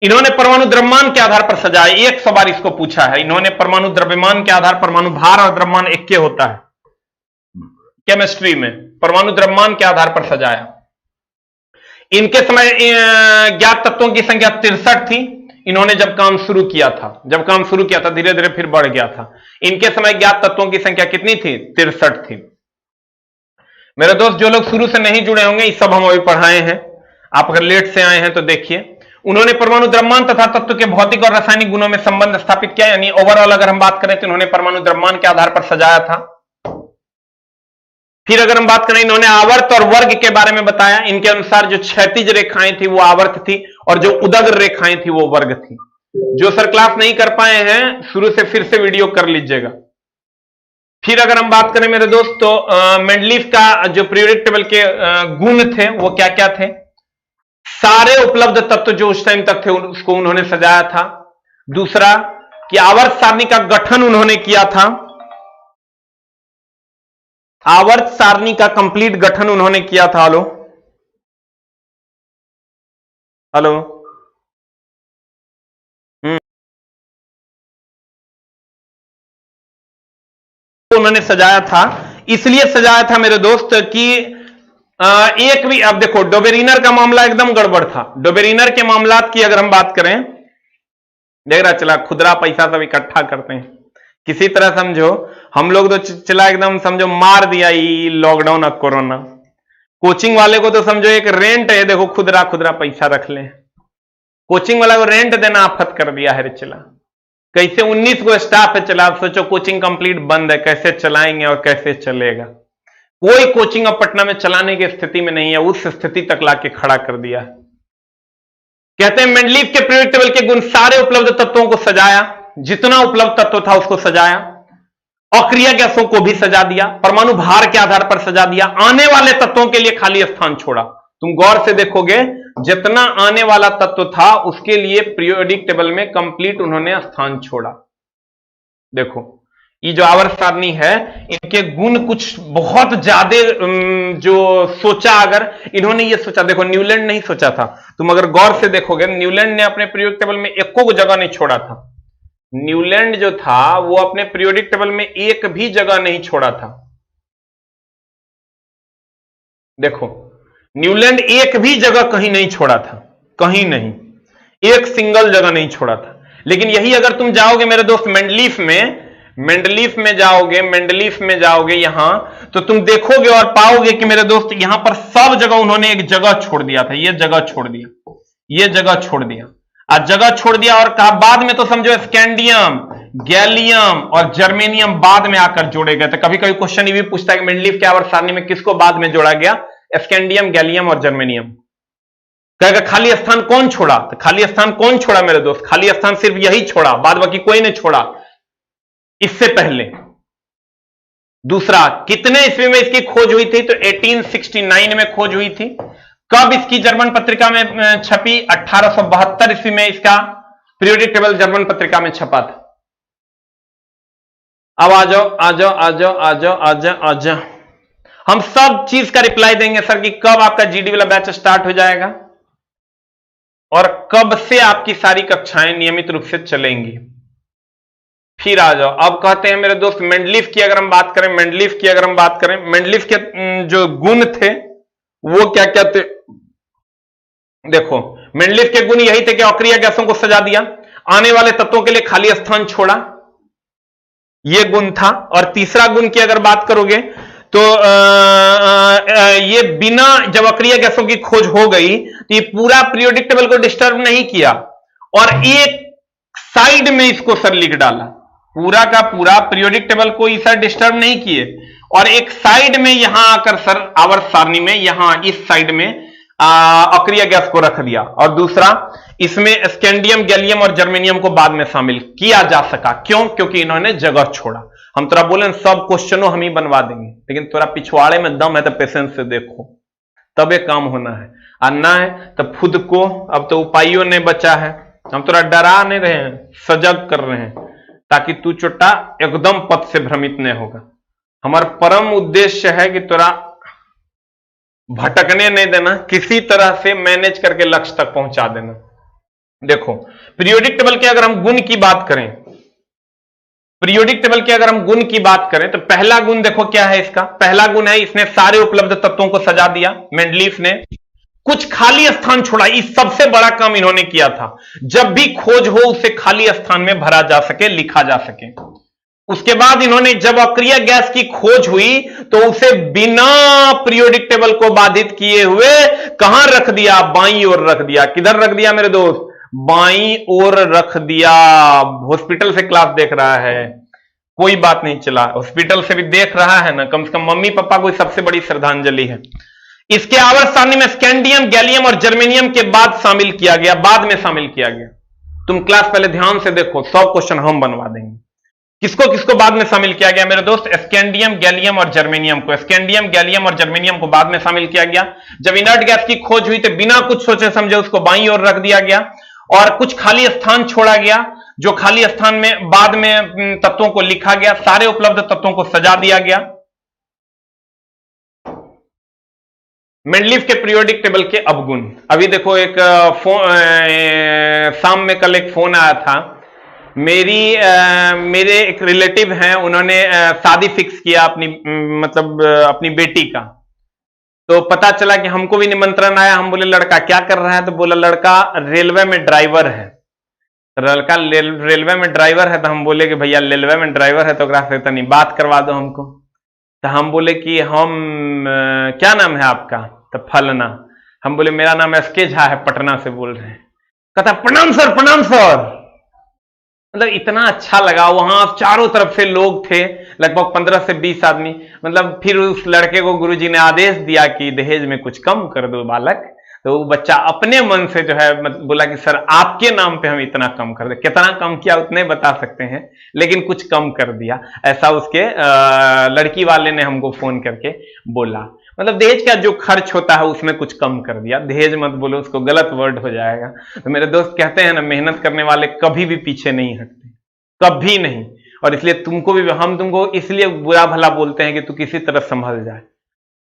इन्होंने परमाणु द्रव्यमान के आधार पर सजाया। 100 बार इसको पूछा है। इन्होंने परमाणु द्रव्यमान के आधार, परमाणु भार और द्रव्यमान एक के होता है केमिस्ट्री में, परमाणु द्रव्यमान के आधार पर सजाया। इनके समय ज्ञात तत्वों की संख्या 63 थी। इन्होंने जब काम शुरू किया था, धीरे धीरे फिर बढ़ गया था। इनके समय ज्ञात तत्वों की संख्या कितनी थी? 63 थी। मेरे दोस्त जो लोग शुरू से नहीं जुड़े होंगे, ये सब हम अभी पढ़ाए हैं। आप अगर लेट से आए हैं तो देखिए, उन्होंने परमाणु द्रव्यमान तथा तत्व के भौतिक और रासायनिक गुणों में संबंध स्थापित किया। यानी ओवरऑल अगर हम बात करें तो इन्होंने परमाणु द्रव्यमान के आधार पर सजाया था। फिर अगर हम बात करें, इन्होंने आवर्त और वर्ग के बारे में बताया। इनके अनुसार जो क्षैतिज रेखाएं थी वो आवर्त थी और जो उदग्र रेखाएं थी वो वर्ग थी। जो सर क्लास नहीं कर पाए हैं, शुरू से फिर से वीडियो कर लीजिएगा। फिर अगर हम बात करें मेरे दोस्त, तो मेंडलीफ का जो पीरियोडिक टेबल के गुण थे वो क्या क्या थे? सारे उपलब्ध तत्व जो उस टाइम तक थे उसको उन्होंने सजाया था। दूसरा कि आवर्त सारणी का गठन उन्होंने किया था, आवर्त सारणी का कंप्लीट गठन उन्होंने किया था। हेलो हेलो उन्होंने सजाया था। इसलिए सजाया था मेरे दोस्त कि एक भी, अब देखो डोबेरिनर का मामला एकदम गड़बड़ था। डोबेरिनर के मामलात की अगर हम बात करें, देख रहा चला खुदरा पैसा सब इकट्ठा करते हैं किसी तरह, समझो हम लोग तो चला एकदम समझो मार दिया ये लॉकडाउन और कोरोना। कोचिंग वाले को तो समझो एक रेंट है, देखो खुदरा खुदरा पैसा रख ले, कोचिंग वाला को रेंट देना आफत कर दिया है रे चला। कैसे 19 को स्टाफ है चला, आप सोचो कोचिंग कंप्लीट बंद है, कैसे चलाएंगे और कैसे चलेगा। कोई कोचिंग अब पटना में चलाने की स्थिति में नहीं है, उस स्थिति तक लाके खड़ा कर दिया है। कहते हैं मेंडलीफ के पीरियोडिक टेबल के गुण सारे उपलब्ध तत्वों को सजाया, जितना उपलब्ध तत्व था उसको सजाया, अक्रिय गैसों को भी सजा दिया, परमाणु भार के आधार पर सजा दिया, आने वाले तत्वों के लिए खाली स्थान छोड़ा। तुम गौर से देखोगे जितना आने वाला तत्व था उसके लिए पीरियोडिक टेबल में कंप्लीट उन्होंने स्थान छोड़ा। देखो ये जो आवर्त सारणी है इनके गुण कुछ बहुत ज्यादा जो सोचा, अगर इन्होंने ये सोचा, देखो न्यूलैंड नहीं सोचा था। तुम अगर गौर से देखोगे न्यूलैंड ने अपने पीरियोडिक टेबल में एको जगह नहीं छोड़ा था। न्यूलैंड जो था वो अपने पीरियोडिक टेबल में एक भी जगह नहीं छोड़ा था। देखो न्यूलैंड एक भी जगह कहीं नहीं छोड़ा था, कहीं नहीं, एक सिंगल जगह नहीं छोड़ा था। लेकिन यही अगर तुम जाओगे मेरे दोस्त मेंडलीफ में जाओगे यहां, तो तुम देखोगे और पाओगे कि मेरे दोस्त यहां पर सब जगह उन्होंने एक जगह छोड़ दिया था। ये जगह छोड़ दिया, ये जगह छोड़ दिया, आज जगह छोड़ दिया और कहा बाद में तो समझो स्कैंडियम, गैलियम और जर्मेनियम बाद में आकर जोड़े गए थे। कभी कभी क्वेश्चन ये भी पूछता है कि मेंडलीफ के आवर्त सारणी में किसको बाद में जोड़ा गया, स्कैंडियम, गैलियम और जर्मेनियम। कहेगा खाली स्थान कौन छोड़ा, तो खाली स्थान कौन छोड़ा मेरे दोस्त, खाली स्थान सिर्फ यही छोड़ा, बाद बाकी कोई नहीं छोड़ा इससे पहले। दूसरा, कितने ईस्वी में इसकी खोज हुई थी, तो 1869 में खोज हुई थी। कब इसकी जर्मन पत्रिका में छपी, 1872 ईस्वी में इसका पीरियोडिक टेबल जर्मन पत्रिका में छपा था। अब आ जाओ आ जाओ आ जाओ आ जाओ आ जाओ आ जाओ, हम सब चीज का रिप्लाई देंगे सर कि कब आपका जीडी वाला बैच स्टार्ट हो जाएगा और कब से आपकी सारी कक्षाएं नियमित रूप से चलेंगी। फिर आ जाओ, अब कहते हैं मेरे दोस्त मेंडलीफ की अगर हम बात करें, मेंडलीफ के जो गुण थे वो क्या क्या थे। देखो मेंडलीफ के गुण यही थे कि अक्रिय गैसों को सजा दिया, आने वाले तत्वों के लिए खाली स्थान छोड़ा, ये गुण था। और तीसरा गुण की अगर बात करोगे तो ये बिना, जब अक्रिय गैसों की खोज हो गई तो ये पूरा पीरियोडिक टेबल को डिस्टर्ब नहीं किया और एक साइड में इसको सर लिख डाला, पूरा का पूरा पीरियोडिक टेबल को ये सर डिस्टर्ब नहीं किए और एक साइड में यहां आकर सर आवर्त सारणी में यहां इस साइड में अक्रिय गैस को रख दिया। और दूसरा, इसमें स्कैंडियम, गैलियम और जर्मेनियम को बाद में शामिल किया जा सका। क्यों? क्योंकि इन्होंने जगह छोड़ा। हम तोरा बोले सब क्वेश्चनों हम ही बनवा देंगे, लेकिन तोरा पिछवाड़े में दम है तो पेशेंस से देखो, तब एक काम होना है। और ना है तो खुद को, अब तो उपायों नहीं बचा है, हम तोरा डरा नहीं रहे हैं, सजग कर रहे हैं ताकि तू चोटा एकदम पथ से भ्रमित नहीं होगा। हमारा परम उद्देश्य है कि तोरा भटकने नहीं देना, किसी तरह से मैनेज करके लक्ष्य तक पहुंचा देना। देखो पीरियोडिक टेबल के अगर हम गुण की बात करें, पीरियोडिक टेबल के अगर हम गुण की बात करें तो पहला गुण देखो क्या है इसका, पहला गुण है इसने सारे उपलब्ध तत्वों को सजा दिया। मेंडलीफ ने कुछ खाली स्थान छोड़ा, इस सबसे बड़ा काम इन्होंने किया था। जब भी खोज हो उसे खाली स्थान में भरा जा सके, लिखा जा सके। उसके बाद इन्होंने जब अक्रिय गैस की खोज हुई तो उसे बिना पीरियोडिक टेबल को बाधित किए हुए कहां रख दिया, बाईं ओर रख दिया। किधर रख दिया मेरे दोस्त, बाईं ओर रख दिया। हॉस्पिटल से क्लास देख रहा है, कोई बात नहीं चला, हॉस्पिटल से भी देख रहा है ना, कम से कम मम्मी पापा को सबसे बड़ी श्रद्धांजलि है। इसके आवर्त सारणी में स्कैंडियम, गैलियम और जर्मेनियम के बाद शामिल किया गया, बाद में शामिल किया गया। तुम क्लास पहले ध्यान से देखो, 100 क्वेश्चन हम बनवा देंगे। किसको किसको बाद में शामिल किया गया मेरे दोस्त? स्कैंडियम, गैलियम और जर्मेनियम को। स्कैंडियम, गैलियम और जर्मेनियम को बाद में शामिल किया गया। जब इनर्ट गैस की खोज हुई तो बिना कुछ सोचे समझे उसको बाईं ओर रख दिया गया और कुछ खाली स्थान छोड़ा गया, जो खाली स्थान में बाद में तत्वों को लिखा गया, सारे उपलब्ध तत्वों को सजा दिया गया। मेंडलीफ के पीरियोडिक टेबल के अवगुण। अभी देखो एक शाम में कल एक फोन आया था, मेरे एक रिलेटिव हैं, उन्होंने शादी फिक्स किया अपनी मतलब अपनी बेटी का। तो पता चला कि हमको भी निमंत्रण आया। हम बोले लड़का क्या कर रहा है? तो बोला लड़का रेलवे में ड्राइवर है। तो लड़का रेलवे में ड्राइवर है। तो हम बोले कि भैया रेलवे में ड्राइवर है तो तनी बात करवा दो हमको। तो हम बोले कि हम क्या नाम है आपका? तो फलना। हम बोले मेरा नाम एसके झा है, पटना से बोल रहे हैं। कहता प्रणाम सर, प्रणाम सर। मतलब इतना अच्छा लगा। वहां चारों तरफ से लोग थे, लगभग 15 से 20 आदमी। मतलब फिर उस लड़के को गुरुजी ने आदेश दिया कि दहेज में कुछ कम कर दो बालक। तो वो बच्चा अपने मन से जो है बोला कि सर आपके नाम पे हम इतना कम कर दे। कितना कम किया उतने बता सकते हैं, लेकिन कुछ कम कर दिया, ऐसा उसके लड़की वाले ने हमको फोन करके बोला। मतलब दहेज का जो खर्च होता है उसमें कुछ कम कर दिया। दहेज मत बोलो, उसको गलत वर्ड हो जाएगा। तो मेरे दोस्त कहते हैं ना, मेहनत करने वाले कभी भी पीछे नहीं हटते, कभी नहीं। और इसलिए तुमको भी, हम तुमको इसलिए बुरा भला बोलते हैं कि तू किसी तरह संभल जाए,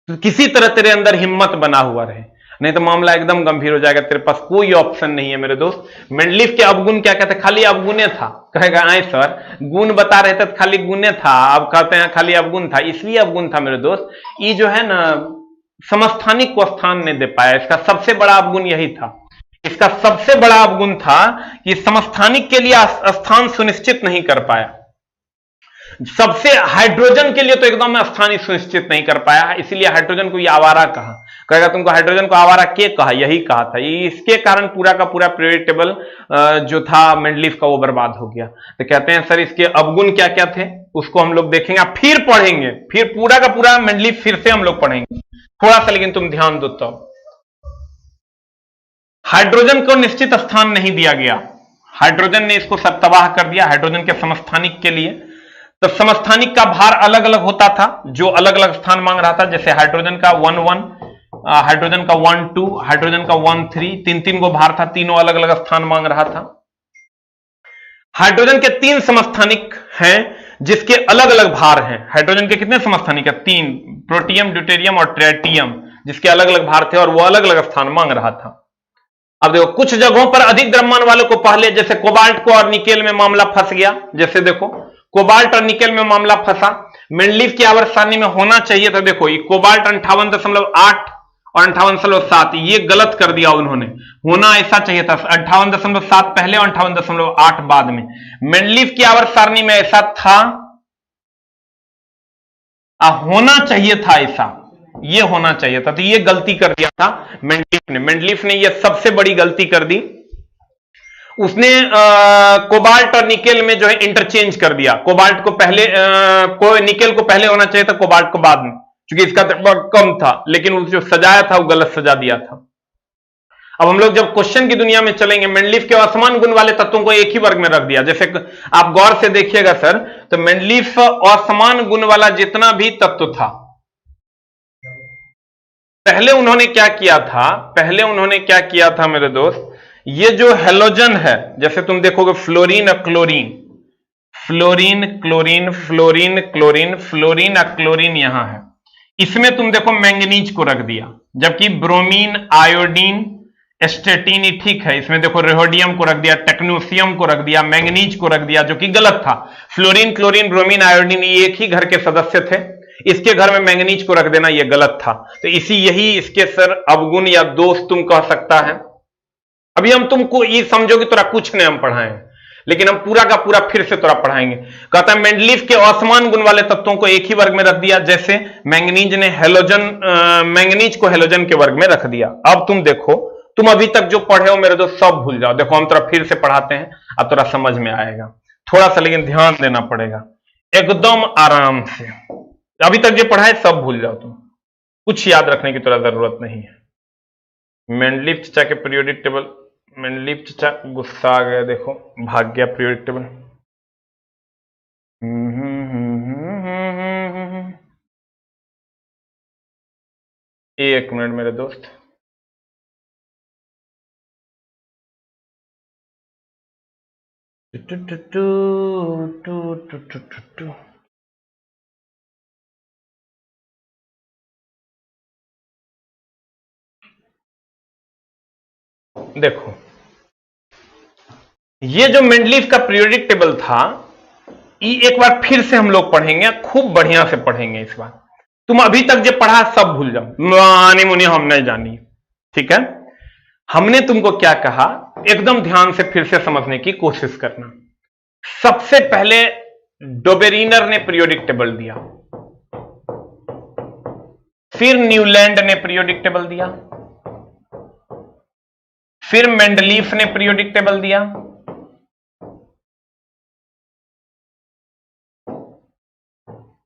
तो किसी तरह तेरे अंदर हिम्मत बना हुआ रहे, नहीं तो मामला एकदम गंभीर हो जाएगा। तेरे पास कोई ऑप्शन नहीं है मेरे दोस्त। मेंडलीफ के अवगुण क्या कहते हैं? खाली अवगुणे था। कहेगा आए सर गुण बता रहे थे तो खाली गुणे था, अब कहते हैं खाली अवगुण था। इसलिए अवगुण था मेरे दोस्त, ये जो है ना समस्थानिक को स्थान नहीं दे पाया। इसका सबसे बड़ा अवगुण यही था। इसका सबसे बड़ा अवगुण था कि समस्थानिक के लिए स्थान सुनिश्चित नहीं कर पाया। सबसे हाइड्रोजन के लिए तो एकदम स्थान सुनिश्चित नहीं कर पाया, इसीलिए हाइड्रोजन को ये आवारा कहा। कहेगा तुमको हाइड्रोजन को आवारा के कहा? यही कहा था। इसके कारण पूरा का पूरा पीरियोडिक टेबल जो था मेंडलीफ का वो बर्बाद हो गया। तो कहते हैं सर इसके अवगुण क्या क्या थे, उसको हम लोग देखेंगे, फिर पढ़ेंगे, फिर पूरा का पूरा मेंडलीफ फिर से हम लोग पढ़ेंगे थोड़ा सा, लेकिन तुम ध्यान दो। तो हाइड्रोजन को निश्चित स्थान नहीं दिया गया, हाइड्रोजन ने इसको सब तबाह कर दिया। हाइड्रोजन के समस्थानिक के लिए तो समस्थानिक का भार अलग अलग होता था, जो अलग अलग स्थान मांग रहा था। जैसे हाइड्रोजन का 1-1, हाइड्रोजन का 1-2, हाइड्रोजन का 1-3, 3-3 को भार था, तीनों अलग अलग स्थान मांग रहा था। हाइड्रोजन के 3 समस्थानिक हैं जिसके अलग अलग भार हैं। हाइड्रोजन के कितने समस्थानिक है? 3, प्रोटियम, ड्यूटेरियम और ट्रिटियम, जिसके अलग अलग भार थे और वो अलग अलग स्थान मांग रहा था। अब देखो कुछ जगहों पर अधिक द्रव्यमान वालों को पहले, जैसे कोबाल्ट को और निकेल में मामला फंस गया। जैसे देखो कोबाल्ट और निकेल में मामला फंसा, मेंडलीफ की आवर्त सारणी में होना चाहिए था। देखो ये कोबाल्ट 58.8 और 58.7, ये गलत कर दिया उन्होंने। होना ऐसा चाहिए था 58.7 पहले और 58.8 बाद में। मेंडलीफ की आवर्त सारणी में ऐसा था, होना चाहिए था ऐसा, ये होना चाहिए था। तो ये गलती कर दिया था मेंडलीफ ने। मेंडलीफ ने ये सबसे बड़ी गलती कर दी। उसने कोबाल्ट और निकेल में जो है इंटरचेंज कर दिया। कोबाल्ट को पहले निकेल को पहले होना चाहिए था, कोबाल्ट को बाद में, क्योंकि इसका दबाव कम था, लेकिन वो जो सजाया था वो गलत सजा दिया था। अब हम लोग जब क्वेश्चन की दुनिया में चलेंगे, मेंडलीफ के असमान गुण वाले तत्वों को एक ही वर्ग में रख दिया। जैसे आप गौर से देखिएगा सर, तो मेंडलीफ असमान गुण वाला जितना भी तत्व था, पहले उन्होंने क्या किया था मेरे दोस्त, ये जो हेलोजन है, जैसे तुम देखोगे फ्लोरीन और chlorine, fluorine chlorine, fluorine chlorine, fluorine और क्लोरीन यहां है, इसमें तुम देखो मैंगनीज को रख दिया। जबकि ब्रोमीन, आयोडीन, एस्टेटीन ठीक है, इसमें देखो रेहोडियम को रख दिया, टेक्नोसियम को रख दिया, मैंगनीज को रख दिया, जो कि गलत था। फ्लोरीन, क्लोरीन, ब्रोमीन, आयोडीन ये एक ही घर के सदस्य थे, इसके घर में मैंगनीज को रख देना यह गलत था। तो यही इसके सर अवगुण या दोष तुम कह सकता है। अभी हम तुमको ये समझोगे तोरा कुछ नहीं हम पढ़ाएं, लेकिन हम पूरा का पूरा फिर से तोरा पढ़ाएंगे। कहता है मेंडलीफ के असमान गुण वाले तत्वों को एक ही वर्ग में रख दिया, जैसे मैंगनीज ने मैंगनीज को हेलोजन के वर्ग में रख दिया। अब तुम देखो, तुम अभी तक जो पढ़े हो मेरे दोस्त सब भूल जाओ। देखो हम तोरा फिर से पढ़ाते हैं, अब तोरा समझ में आएगा थोड़ा सा, लेकिन ध्यान देना पड़ेगा एकदम आराम से। अभी तक जो पढ़ाए सब भूल जाओ, तुम कुछ याद रखने की तोरा जरूरत नहीं है। मेंडलीफ चचा के पीरियोडिक टेबल, मेंडलीफ चचा गुस्सा आ गया, देखो भाग गया पीरियोडिक टेबल। एक मिनट मेरे दोस्त। देखो, ये जो मेंडलीफ का पीरियोडिक टेबल था, ये एक बार फिर से हम लोग पढ़ेंगे, खूब बढ़िया से पढ़ेंगे इस बार। तुम अभी तक जो पढ़ा सब भूल जाओ, आनी मुनी हम नहीं जानी, ठीक है। हमने तुमको क्या कहा, एकदम ध्यान से फिर से समझने की कोशिश करना। सबसे पहले डोबेरीनर ने पीरियोडिक टेबल दिया, फिर न्यूलैंड ने पीरियोडिक टेबल दिया, फिर मेंडलीफ ने पीरियोडिक टेबल दिया,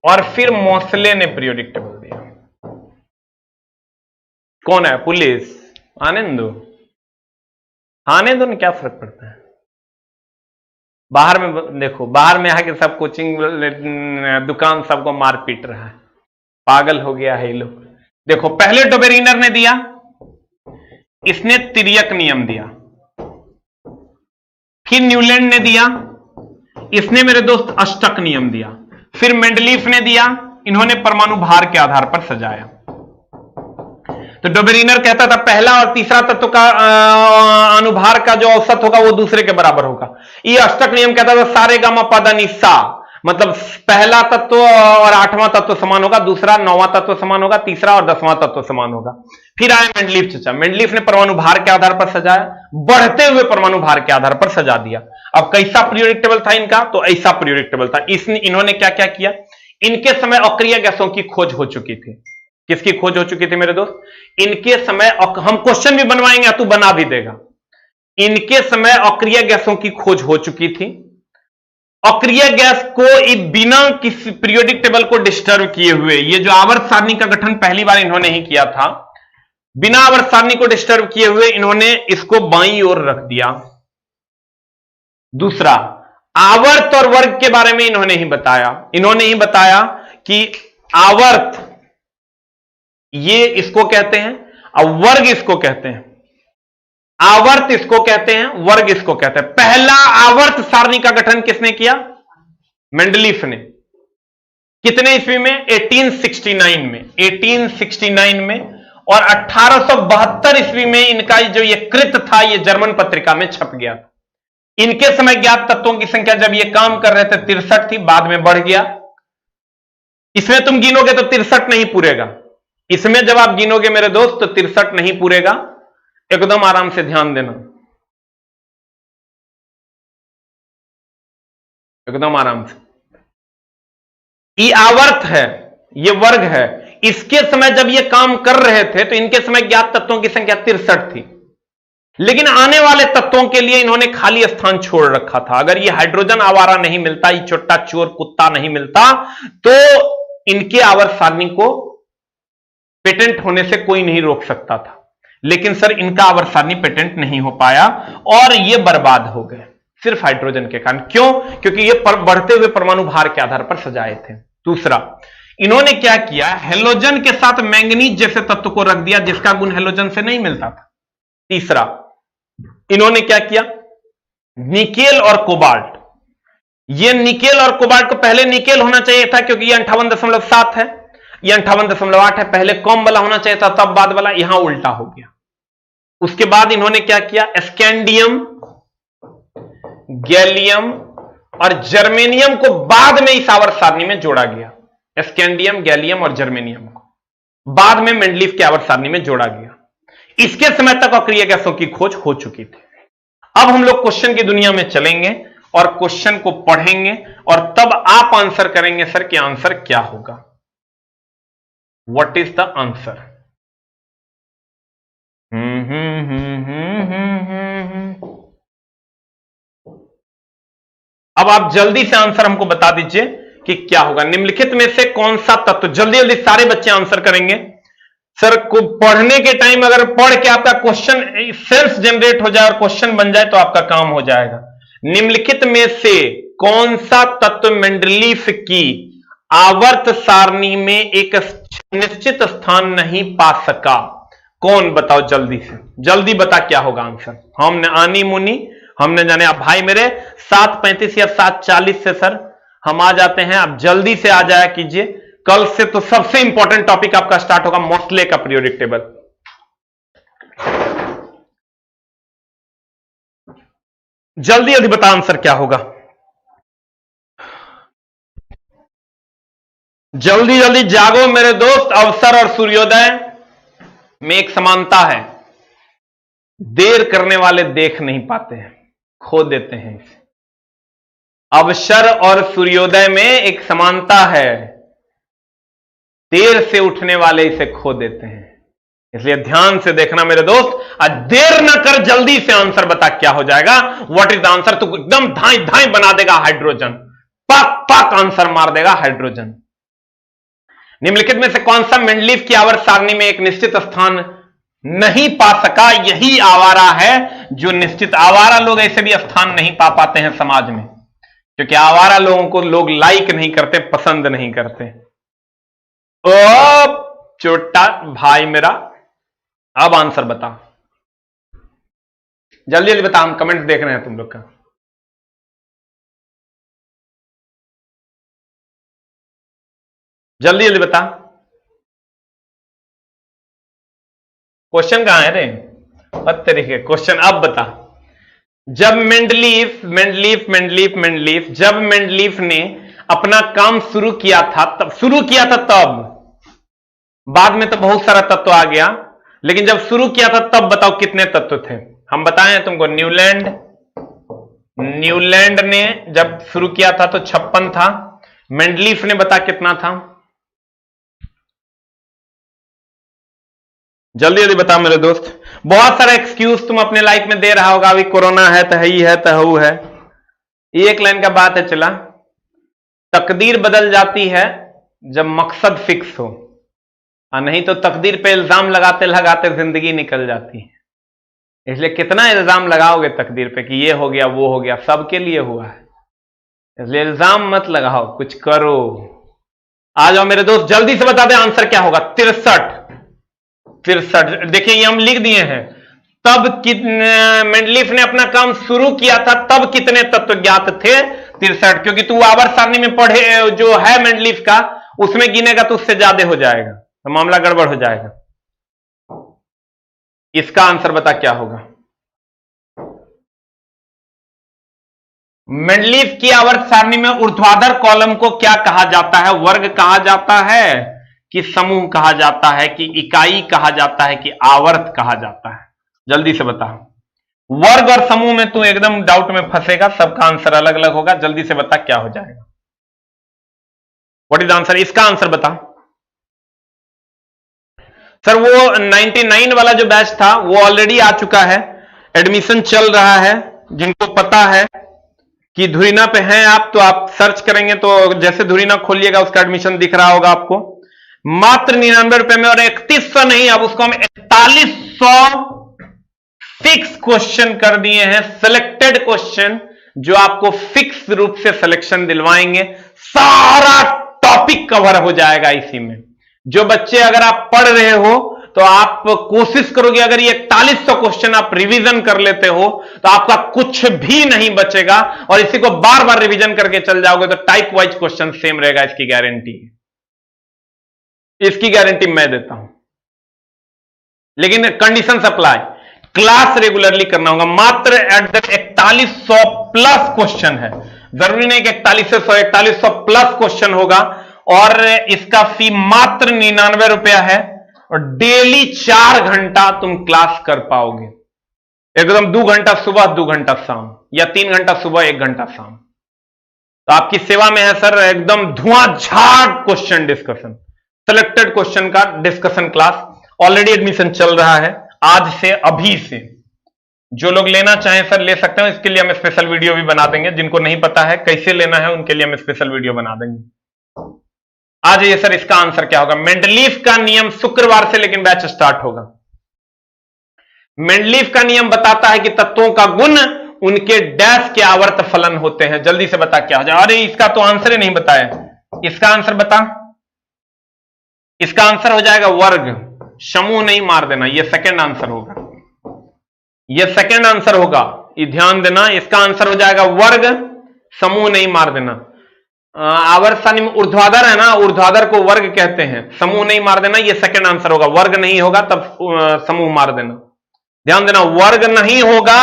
और फिर मोसले ने पीरियोडिक टेबल दिया। कौन है? पुलिस? आने दो, आने दो, क्या फर्क पड़ता है। बाहर में देखो, बाहर में आके सब कोचिंग दुकान सबको मार पीट रहा है, पागल हो गया है ये लोग। देखो, पहले डोबेरीनर ने दिया, इसने तिर्यक नियम दिया। फिर न्यूलैंड ने दिया, इसने मेरे दोस्त अष्टक नियम दिया। फिर मेंडलीफ ने दिया, इन्होंने परमाणु भार के आधार पर सजाया। तो डोबेरीनर कहता था पहला और तीसरा तत्व का अनुभार का जो औसत होगा वो दूसरे के बराबर होगा। ये अष्टक नियम कहता था सारे गामा पदा निस्सा, मतलब पहला तत्व और आठवां तत्व समान होगा, दूसरा नौवां तत्व समान होगा, तीसरा और 10वां तत्व समान होगा। फिर आया मेंडलीफ चचा, मेंडलीफ ने परमाणु भार के आधार पर सजाया, बढ़ते हुए परमाणु भार के आधार पर सजा दिया। अब कैसा पीरियोडिक टेबल था इनका? तो ऐसा पीरियोडिक टेबल था। इन्होंने क्या क्या किया, इनके समय अक्रिय गैसों की खोज हो चुकी थी। किसकी खोज हो चुकी थी मेरे दोस्त? इनके समय, हम क्वेश्चन भी बनवाएंगे, तू बना भी देगा। इनके समय अक्रिय गैसों की खोज हो चुकी थी। अक्रिय गैस को बिना किसी पीरियोडिक टेबल को डिस्टर्ब किए हुए, ये जो आवर्त सारणी का गठन पहली बार इन्होंने ही किया था, बिना आवर्त सारणी को डिस्टर्ब किए हुए इन्होंने इसको बाईं ओर रख दिया। दूसरा, आवर्त और वर्ग के बारे में इन्होंने ही बताया। इन्होंने ही बताया कि आवर्त ये इसको कहते हैं और वर्ग इसको कहते हैं। आवर्त इसको कहते हैं, वर्ग इसको कहते हैं। पहला आवर्त सारणी का गठन किसने किया? मेंडलीफ ने। कितने ईस्वी में? 1869 में। 1869 में। और 1872 ईस्वी में इनका जो ये कृत था, ये जर्मन पत्रिका में छप गया था। इनके समय ज्ञात तत्वों की संख्या जब ये काम कर रहे थे 63 थी, बाद में बढ़ गया। इसमें तुम गिनोगे तो 63 नहीं पूरेगा। इसमें जब आप गिनोगे मेरे दोस्त तो 63 नहीं पूरेगा। एकदम आराम से ध्यान देना, एकदम आराम से। ये आवर्त है, ये वर्ग है। इसके समय जब ये काम कर रहे थे तो इनके समय ज्ञात तत्वों की संख्या 63 थी, लेकिन आने वाले तत्वों के लिए इन्होंने खाली स्थान छोड़ रखा था। अगर ये हाइड्रोजन आवारा नहीं मिलता, ये छोटा चोर कुत्ता नहीं मिलता, तो इनके आवर्त सारणी को पेटेंट होने से कोई नहीं रोक सकता था। लेकिन सर इनका आवर्त सारणी पेटेंट नहीं हो पाया और ये बर्बाद हो गए सिर्फ हाइड्रोजन के कारण। क्यों? क्योंकि ये बढ़ते हुए परमाणु भार के आधार पर सजाए थे। दूसरा, इन्होंने क्या किया, हेलोजन के साथ मैंगनीज जैसे तत्व को रख दिया जिसका गुण हेलोजन से नहीं मिलता था। तीसरा, इन्होंने क्या किया, निकेल और कोबाल्ट। ये निकेल और कोबाल्ट को पहले निकेल होना चाहिए था क्योंकि ये 58.7 है, ये 58.8 है। पहले कम वाला होना चाहिए था, तब बाद वाला, यहां उल्टा हो गया। उसके बाद इन्होंने क्या किया, स्कैंडियम, गैलियम और जर्मेनियम को बाद में इस आवर्त सारणी में जोड़ा गया। स्कैंडियम, गैलियम और जर्मेनियम को बाद में मेंडलीफ के आवर्त सारणी में जोड़ा गया। इसके समय तक अक्रिय गैसों की खोज हो चुकी थी। अब हम लोग क्वेश्चन की दुनिया में चलेंगे और क्वेश्चन को पढ़ेंगे और तब आप आंसर करेंगे सर कि आंसर क्या होगा, व्हाट इज द आंसर। अब आप जल्दी से आंसर हमको बता दीजिए कि क्या होगा। निम्नलिखित में से कौन सा तत्व, जल्दी जल्दी सारे बच्चे आंसर करेंगे। सर को पढ़ने के टाइम अगर पढ़ के आपका क्वेश्चन सेल्फ जनरेट हो जाए और क्वेश्चन बन जाए तो आपका काम हो जाएगा। निम्नलिखित में से कौन सा तत्व मेंडलीफ की आवर्त सारणी में एक निश्चित स्थान नहीं पा सका? कौन, बताओ जल्दी से, जल्दी बता क्या होगा आंसर। हमने आनी मुनी हमने जाने। आप भाई मेरे 7:35 या 7:40 से सर हम आ जाते हैं, आप जल्दी से आ जाया कीजिए। कल से तो सबसे इंपॉर्टेंट टॉपिक आपका स्टार्ट होगा, मोस्ले का पीरियोडिक टेबल। जल्दी जल्दी बता आंसर क्या होगा, जल्दी जल्दी जागो मेरे दोस्त। अवसर और सूर्योदय में एक समानता है, देर करने वाले देख नहीं पाते हैं, खो देते हैं इसे। अवसर और सूर्योदय में एक समानता है, देर से उठने वाले इसे खो देते हैं। इसलिए ध्यान से देखना मेरे दोस्त, आज देर ना कर, जल्दी से आंसर बता क्या हो जाएगा। What is the answer? तू एकदम धाई धाई बना देगा हाइड्रोजन, पाक पाक आंसर मार देगा हाइड्रोजन। निम्नलिखित में से कौन सा मेंडलीफ की आवर्त सारणी में एक निश्चित स्थान नहीं पा सका? यही आवारा है जो निश्चित, आवारा लोग ऐसे भी स्थान नहीं पा पाते हैं समाज में, क्योंकि आवारा लोगों को लोग लाइक नहीं करते, पसंद नहीं करते। ओ छोटा भाई मेरा, अब आंसर बता, जल्दी जल्दी बता, हम कमेंट देख रहे हैं तुम लोग का। जल्दी जल्दी बता, क्वेश्चन कहां है रे? तरीके क्वेश्चन अब बता। जब मेंडलीफ जब मेंडलीफ ने अपना काम शुरू किया था, तब बाद में तो बहुत सारा तत्व आ गया, लेकिन जब शुरू किया था तब बताओ कितने तत्व थे? हम बताएं तुमको, न्यूलैंड ने जब शुरू किया था तो 56 था। मेंडलीफ ने बता कितना था? जल्दी जल्दी बता मेरे दोस्त। बहुत सारा एक्सक्यूज तुम अपने लाइफ में दे रहा होगा, अभी कोरोना है तो ही है तो हु है। एक लाइन का बात है, चला तकदीर बदल जाती है जब मकसद फिक्स हो, और नहीं तो तकदीर पे इल्जाम लगाते लगाते जिंदगी निकल जाती है। इसलिए कितना इल्जाम लगाओगे तकदीर पे कि ये हो गया वो हो गया, सबके लिए हुआ है, इसलिए इल्जाम मत लगाओ, कुछ करो। आ जाओ मेरे दोस्त, जल्दी से बता दे आंसर क्या होगा। 63। देखिए ये हम लिख दिए हैं, तब मेंडलीफ ने अपना काम शुरू किया था तब कितने तत्व ज्ञात थे? 63, क्योंकि तू आवर्त सारणी में पढ़े जो है मेंडलीफ का, उसमें गिनेगा तो उससे ज्यादा हो जाएगा, तो मामला गड़बड़ हो जाएगा। इसका आंसर बता क्या होगा। मेंडलीफ की आवर्त सारणी में ऊर्ध्वाधर कॉलम को क्या कहा जाता है? वर्ग कहा जाता है कि समूह कहा जाता है कि इकाई कहा जाता है कि आवर्त कहा जाता है? जल्दी से बता। वर्ग और समूह में तू एकदम डाउट में फंसेगा, सबका आंसर अलग अलग होगा। जल्दी से बता क्या हो जाएगा। What is answer? इसका आंसर बता। सर वो 99 वाला जो बैच था वो ऑलरेडी आ चुका है, एडमिशन चल रहा है। जिनको पता है कि धुरीना पे हैं आप, तो आप सर्च करेंगे तो जैसे धुरीना खोलिएगा उसका एडमिशन दिख रहा होगा आपको, मात्र 99 रुपए में। और 3100 नहीं, अब उसको हम 4100 फिक्स क्वेश्चन कर दिए हैं, सिलेक्टेड क्वेश्चन जो आपको फिक्स रूप से सिलेक्शन दिलवाएंगे। सारा टॉपिक कवर हो जाएगा इसी में। जो बच्चे अगर आप पढ़ रहे हो तो आप कोशिश करोगे, अगर ये 4100 क्वेश्चन आप रिवीजन कर लेते हो तो आपका कुछ भी नहीं बचेगा, और इसी को बार बार रिवीजन करके चल जाओगे तो टाइप वाइज क्वेश्चन सेम रहेगा, इसकी गारंटी है, इसकी गारंटी मैं देता हूं। लेकिन कंडीशन अप्लाई, क्लास रेगुलरली करना होगा। मात्र 4100 प्लस क्वेश्चन है, जरूरी नहीं कि 4100 प्लस क्वेश्चन होगा। और इसका फी मात्र 99 रुपया है, और डेली 4 घंटा तुम क्लास कर पाओगे, एकदम 2 घंटा सुबह 2 घंटा शाम, या 3 घंटा सुबह 1 घंटा शाम। तो आपकी सेवा में है सर एकदम धुआंधार क्वेश्चन डिस्कशन, सिलेक्टेड क्वेश्चन का डिस्कशन क्लास। ऑलरेडी एडमिशन चल रहा है, आज से अभी से। जो लोग लेना चाहें सर ले सकते हैं, इसके लिए हम स्पेशल वीडियो भी बना देंगे। जिनको नहीं पता है कैसे लेना है उनके लिए हम स्पेशल वीडियो बना देंगे। आज ये सर इसका आंसर क्या होगा? मेंडलीफ का नियम शुक्रवार से लेकिन बैच स्टार्ट होगा। मेंडलीफ का नियम बताता है कि तत्वों का गुण उनके डैश के आवर्त फलन होते हैं। जल्दी से बता क्या हो जाए। अरे इसका तो आंसर ही नहीं बताया, इसका आंसर बता। इसका आंसर हो जाएगा वर्ग। समूह नहीं मार देना, यह सेकंड आंसर होगा, यह सेकंड आंसर होगा, ये ध्यान देना। इसका आंसर हो जाएगा वर्ग, समूह नहीं मार देना। आवर्त सारणी में ऊर्ध्वाधर है ना, ऊर्ध्वाधर को वर्ग कहते हैं, समूह नहीं मार देना, यह सेकंड आंसर होगा। वर्ग नहीं होगा तब समूह मार देना। ध्यान देना, वर्ग नहीं होगा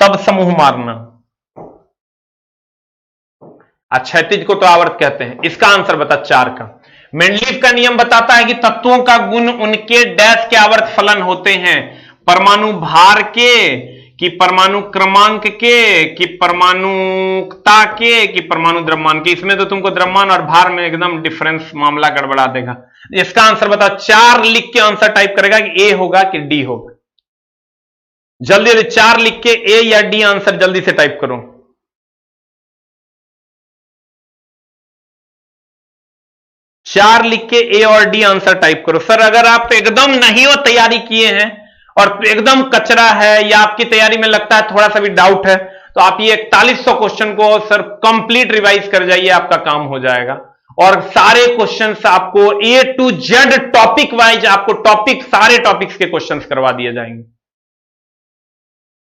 तब समूह मारना। क्षैतिज को तो आवर्त कहते हैं। इसका आंसर बता 4 का। मेंडलीव का नियम बताता है कि तत्वों का गुण उनके डैश के आवर्त फलन होते हैं, परमाणु भार के, कि परमाणु क्रमांक के, कि परमाणुकता के, कि परमाणु द्रव्यमान के। इसमें तो तुमको द्रव्यमान और भार में एकदम डिफरेंस मामला गड़बड़ा देगा। इसका आंसर बता। 4 लिख के आंसर टाइप करेगा कि ए होगा कि डी होगा। जल्दी जल्दी 4 लिख के ए या डी आंसर जल्दी से टाइप करो। चार लिख के ए और डी आंसर टाइप करो। सर अगर आप एकदम नहीं हो तैयारी किए हैं और एकदम कचरा है या आपकी तैयारी में लगता है थोड़ा सा भी डाउट है, तो आप ये 4100 क्वेश्चन को सर कंप्लीट रिवाइज कर जाइए, आपका काम हो जाएगा। और सारे क्वेश्चंस आपको ए टू जेड टॉपिक वाइज आपको टॉपिक, सारे टॉपिक्स के क्वेश्चंस करवा दिए जाएंगे।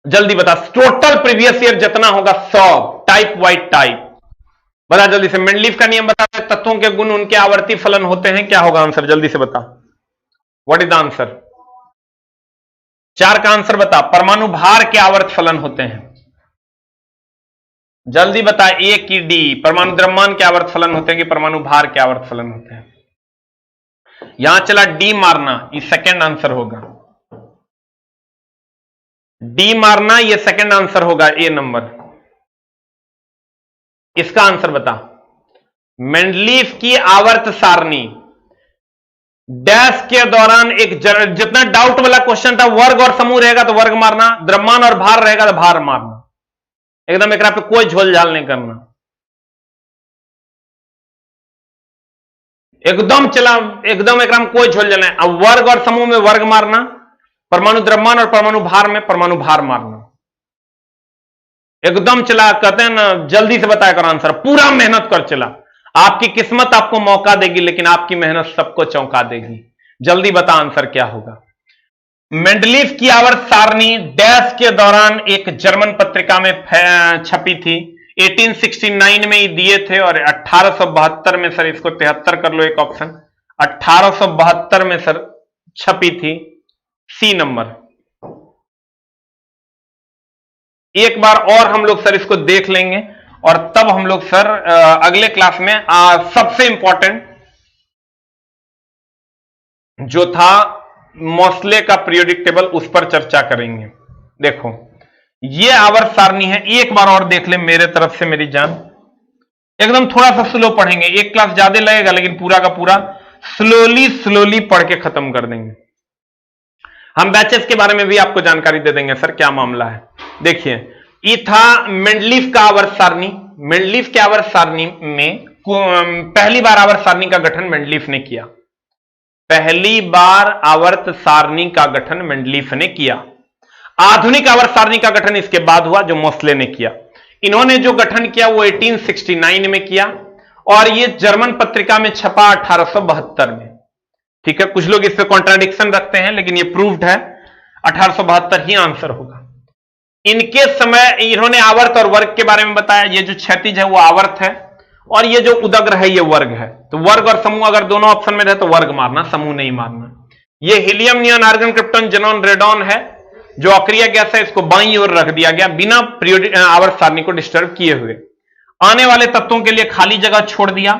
जल्दी बता, टोटल प्रीवियस ईयर जितना होगा 100 टाइप वाइज टाइप बता जल्दी से। मेंडलीव का नियम बताता है तत्वों के गुण उनके आवर्ती फलन होते हैं। क्या होगा आंसर, जल्दी से बता। What is the answer? 4 का आंसर बता। परमाणु भार के आवर्त फलन होते हैं। जल्दी बता, ए की डी। परमाणु द्रव्यमान के आवर्त फलन होते हैं कि परमाणु भार के आवर्त फलन होते हैं? यहां चला डी मारना, ये सेकंड आंसर होगा। डी मारना, ये सेकंड आंसर होगा, ए नंबर। इसका आंसर बता। मेंडलीव की आवर्त सारणी डैश के दौरान एक जितना डाउट वाला क्वेश्चन था, वर्ग और समूह रहेगा तो वर्ग मारना, द्रव्यमान और भार रहेगा तो भार मारना। एकदम एकरा पे कोई झोल झाल नहीं करना, एकदम चला, एकदम एकरा में कोई झोल झाल नहीं। अब वर्ग और समूह में वर्ग मारना, परमाणु द्रव्यमान और परमाणु भार में परमाणु भार मारना। एकदम चला, कहते हैं ना, जल्दी से बताया कर आंसर, पूरा मेहनत कर चला। आपकी किस्मत आपको मौका देगी लेकिन आपकी मेहनत सबको चौंका देगी। जल्दी बता आंसर क्या होगा। मेंडलीव की आवर्त सारणी डैश के दौरान एक जर्मन पत्रिका में छपी थी। 1869 में ही दिए थे और 1872 में, सर इसको 73 कर लो एक ऑप्शन, 1872 में सर छपी थी, सी नंबर। एक बार और हम लोग सर इसको देख लेंगे और तब हम लोग सर अगले क्लास में सबसे इंपॉर्टेंट जो था मोस्ले का पीरियोडिक टेबल, उस पर चर्चा करेंगे। देखो ये आवर्त सारणी है, एक बार और देख ले मेरे तरफ से मेरी जान। एकदम थोड़ा सा स्लो पढ़ेंगे, एक क्लास ज्यादा लगेगा लेकिन पूरा का पूरा स्लोली पढ़ के खत्म कर देंगे। हम बैचेस के बारे में भी आपको जानकारी दे देंगे सर क्या मामला है। देखिए ये था मेंडलीव का आवर्त सारणी। मेंडलीव के आवर्त सारणी में पहली बार आवर्त सारणी का गठन मेंडलीव ने किया। पहली बार आवर्त सारणी का गठन मेंडलीव ने किया। आधुनिक आवर्त सारणी का गठन इसके बाद हुआ जो मोस्ले ने किया। इन्होंने जो गठन किया वो 1869 में किया और ये जर्मन पत्रिका में छपा 1872 में। ठीक है, कुछ लोग इस पे कॉन्ट्राडिक्शन रखते हैं लेकिन ये प्रूव्ड है, 1872 ही आंसर होगा। इनके समय इन्होंने आवर्त और वर्ग के बारे में बताया। ये जो क्षैतिज है वो आवर्त है और ये जो उदग्र है ये वर्ग है। तो वर्ग और समूह अगर दोनों ऑप्शन में रहे तो वर्ग मारना, समूह नहीं मारना। ये helium, neon, argon, krypton, xenon, radon है जो अक्रिय गैस है, इसको बाईं ओर रख दिया गया बिना आवर्त सारणी को डिस्टर्ब किए हुए। आने वाले तत्वों के लिए खाली जगह छोड़ दिया।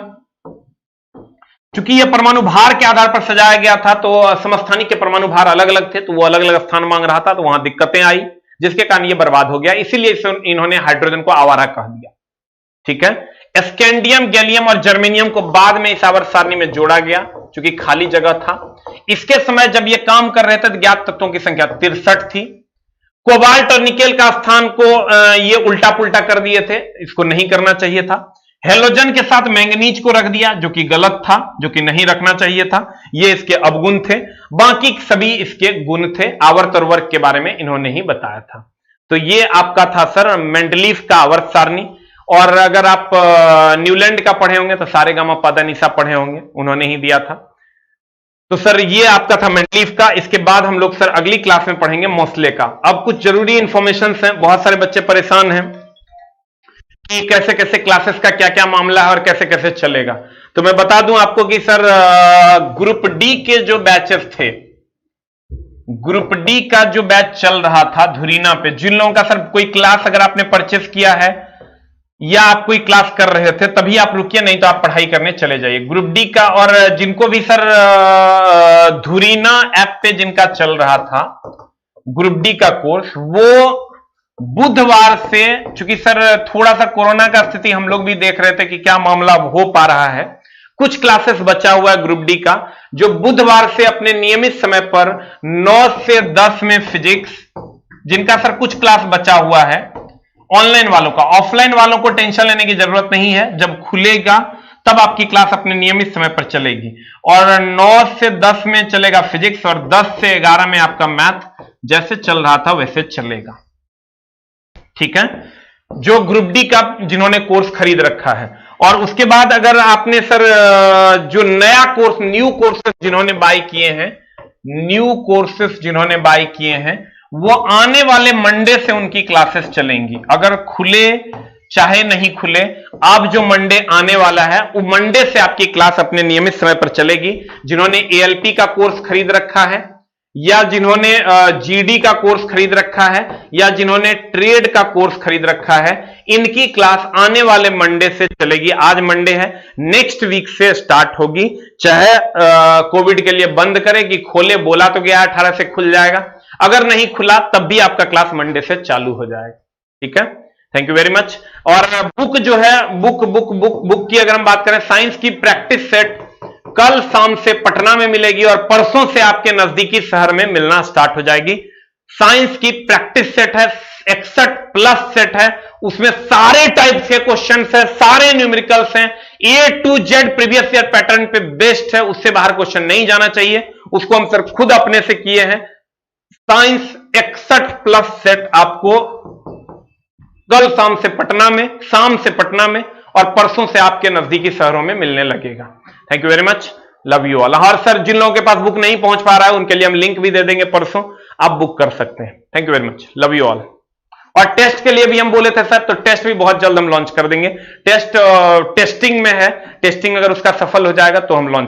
क्योंकि यह परमाणु भार के आधार पर सजाया गया था तो समस्थानिक के परमाणु भार अलग अलग थे तो वो अलग अलग स्थान मांग रहा था, तो वहां दिक्कतें आई जिसके कारण ये बर्बाद हो गया। इसीलिए इन्होंने हाइड्रोजन को आवारा कह दिया। ठीक है, स्कैंडियम, गैलियम और जर्मेनियम को बाद में इस आवर्त सारणी में जोड़ा गया क्योंकि खाली जगह था। इसके समय जब ये काम कर रहे थे तो ज्ञात तत्वों की संख्या 63 थी। कोबाल्ट और निकेल का स्थान को ये उल्टा पुल्टा कर दिए थे, इसको नहीं करना चाहिए था। हेलोजन के साथ मैंगनीज को रख दिया जो कि गलत था, जो कि नहीं रखना चाहिए था। ये इसके अवगुण थे, बाकी सभी इसके गुण थे। आवर्त और वर्ग के बारे में इन्होंने ही बताया था। तो ये आपका था सर मेंडलीफ का आवर्त सारणी। और अगर आप न्यूलैंड का पढ़े होंगे तो सारेगामा पा नी सा पढ़े होंगे, उन्होंने ही दिया था। तो सर ये आपका था मेंडलीफ का। इसके बाद हम लोग सर अगली क्लास में पढ़ेंगे मोसले का। अब कुछ जरूरी इंफॉर्मेशन हैं, बहुत सारे बच्चे परेशान हैं कि कैसे कैसे क्लासेस का क्या क्या मामला है और कैसे कैसे चलेगा। तो मैं बता दूं आपको कि सर ग्रुप डी के जो बैचेस थे, ग्रुप डी का जो बैच चल रहा था धुरीना पे, जिन लोगों का सर कोई क्लास अगर आपने परचेस किया है या आप कोई क्लास कर रहे थे तभी आप रुकिए, नहीं तो आप पढ़ाई करने चले जाइए ग्रुप डी का। और जिनको भी सर धुरीना ऐप पे जिनका चल रहा था ग्रुप डी का कोर्स, वो बुधवार से, चूंकि सर थोड़ा सा कोरोना का स्थिति हम लोग भी देख रहे थे कि क्या मामला हो पा रहा है, कुछ क्लासेस बचा हुआ है ग्रुप डी का, जो बुधवार से अपने नियमित समय पर 9 से 10 में फिजिक्स, जिनका सर कुछ क्लास बचा हुआ है ऑनलाइन वालों का। ऑफलाइन वालों को टेंशन लेने की जरूरत नहीं है, जब खुलेगा तब आपकी क्लास अपने नियमित समय पर चलेगी। और 9 से 10 में चलेगा फिजिक्स और 10 से 11 में आपका मैथ, जैसे चल रहा था वैसे चलेगा। ठीक है, जो ग्रुप डी का जिन्होंने कोर्स खरीद रखा है। और उसके बाद अगर आपने सर जो नया कोर्स, न्यू कोर्सेस जिन्होंने बाय किए हैं, न्यू कोर्सेस जिन्होंने बाय किए हैं, वो आने वाले मंडे से उनकी क्लासेस चलेंगी। अगर खुले चाहे नहीं खुले, अब जो मंडे आने वाला है वो मंडे से आपकी क्लास अपने नियमित समय पर चलेगी। जिन्होंने एएलपी का कोर्स खरीद रखा है, या जिन्होंने जीडी का कोर्स खरीद रखा है, या जिन्होंने ट्रेड का कोर्स खरीद रखा है, इनकी क्लास आने वाले मंडे से चलेगी। आज मंडे है, नेक्स्ट वीक से स्टार्ट होगी। चाहे कोविड के लिए बंद करे कि खोले, बोला तो गया 18 से खुल जाएगा, अगर नहीं खुला तब भी आपका क्लास मंडे से चालू हो जाएगा। ठीक है, थैंक यू वेरी मच। और बुक जो है, बुक की अगर हम बात करें, साइंस की प्रैक्टिस सेट कल शाम से पटना में मिलेगी और परसों से आपके नजदीकी शहर में मिलना स्टार्ट हो जाएगी। साइंस की प्रैक्टिस सेट है, 61+ सेट है, उसमें सारे टाइप्स के क्वेश्चंस है, सारे न्यूमेरिकल्स हैं, A to Z previous year pattern पे बेस्ड है, उससे बाहर क्वेश्चन नहीं जाना चाहिए। उसको हम सर खुद अपने से किए हैं। साइंस 61+ सेट आपको कल शाम से पटना में और परसों से आपके नजदीकी शहरों में मिलने लगेगा। Thank you very much, love you all. और सर जिन लोगों के पास बुक नहीं पहुंच पा रहा है उनके लिए हम लिंक भी दे देंगे, परसों आप बुक कर सकते हैं। Thank you very much, love you all. और टेस्ट के लिए भी हम बोले थे सर, तो टेस्ट भी बहुत जल्द हम लॉन्च कर देंगे। टेस्टिंग में है, टेस्टिंग अगर उसका सफल हो जाएगा तो हम लॉन्च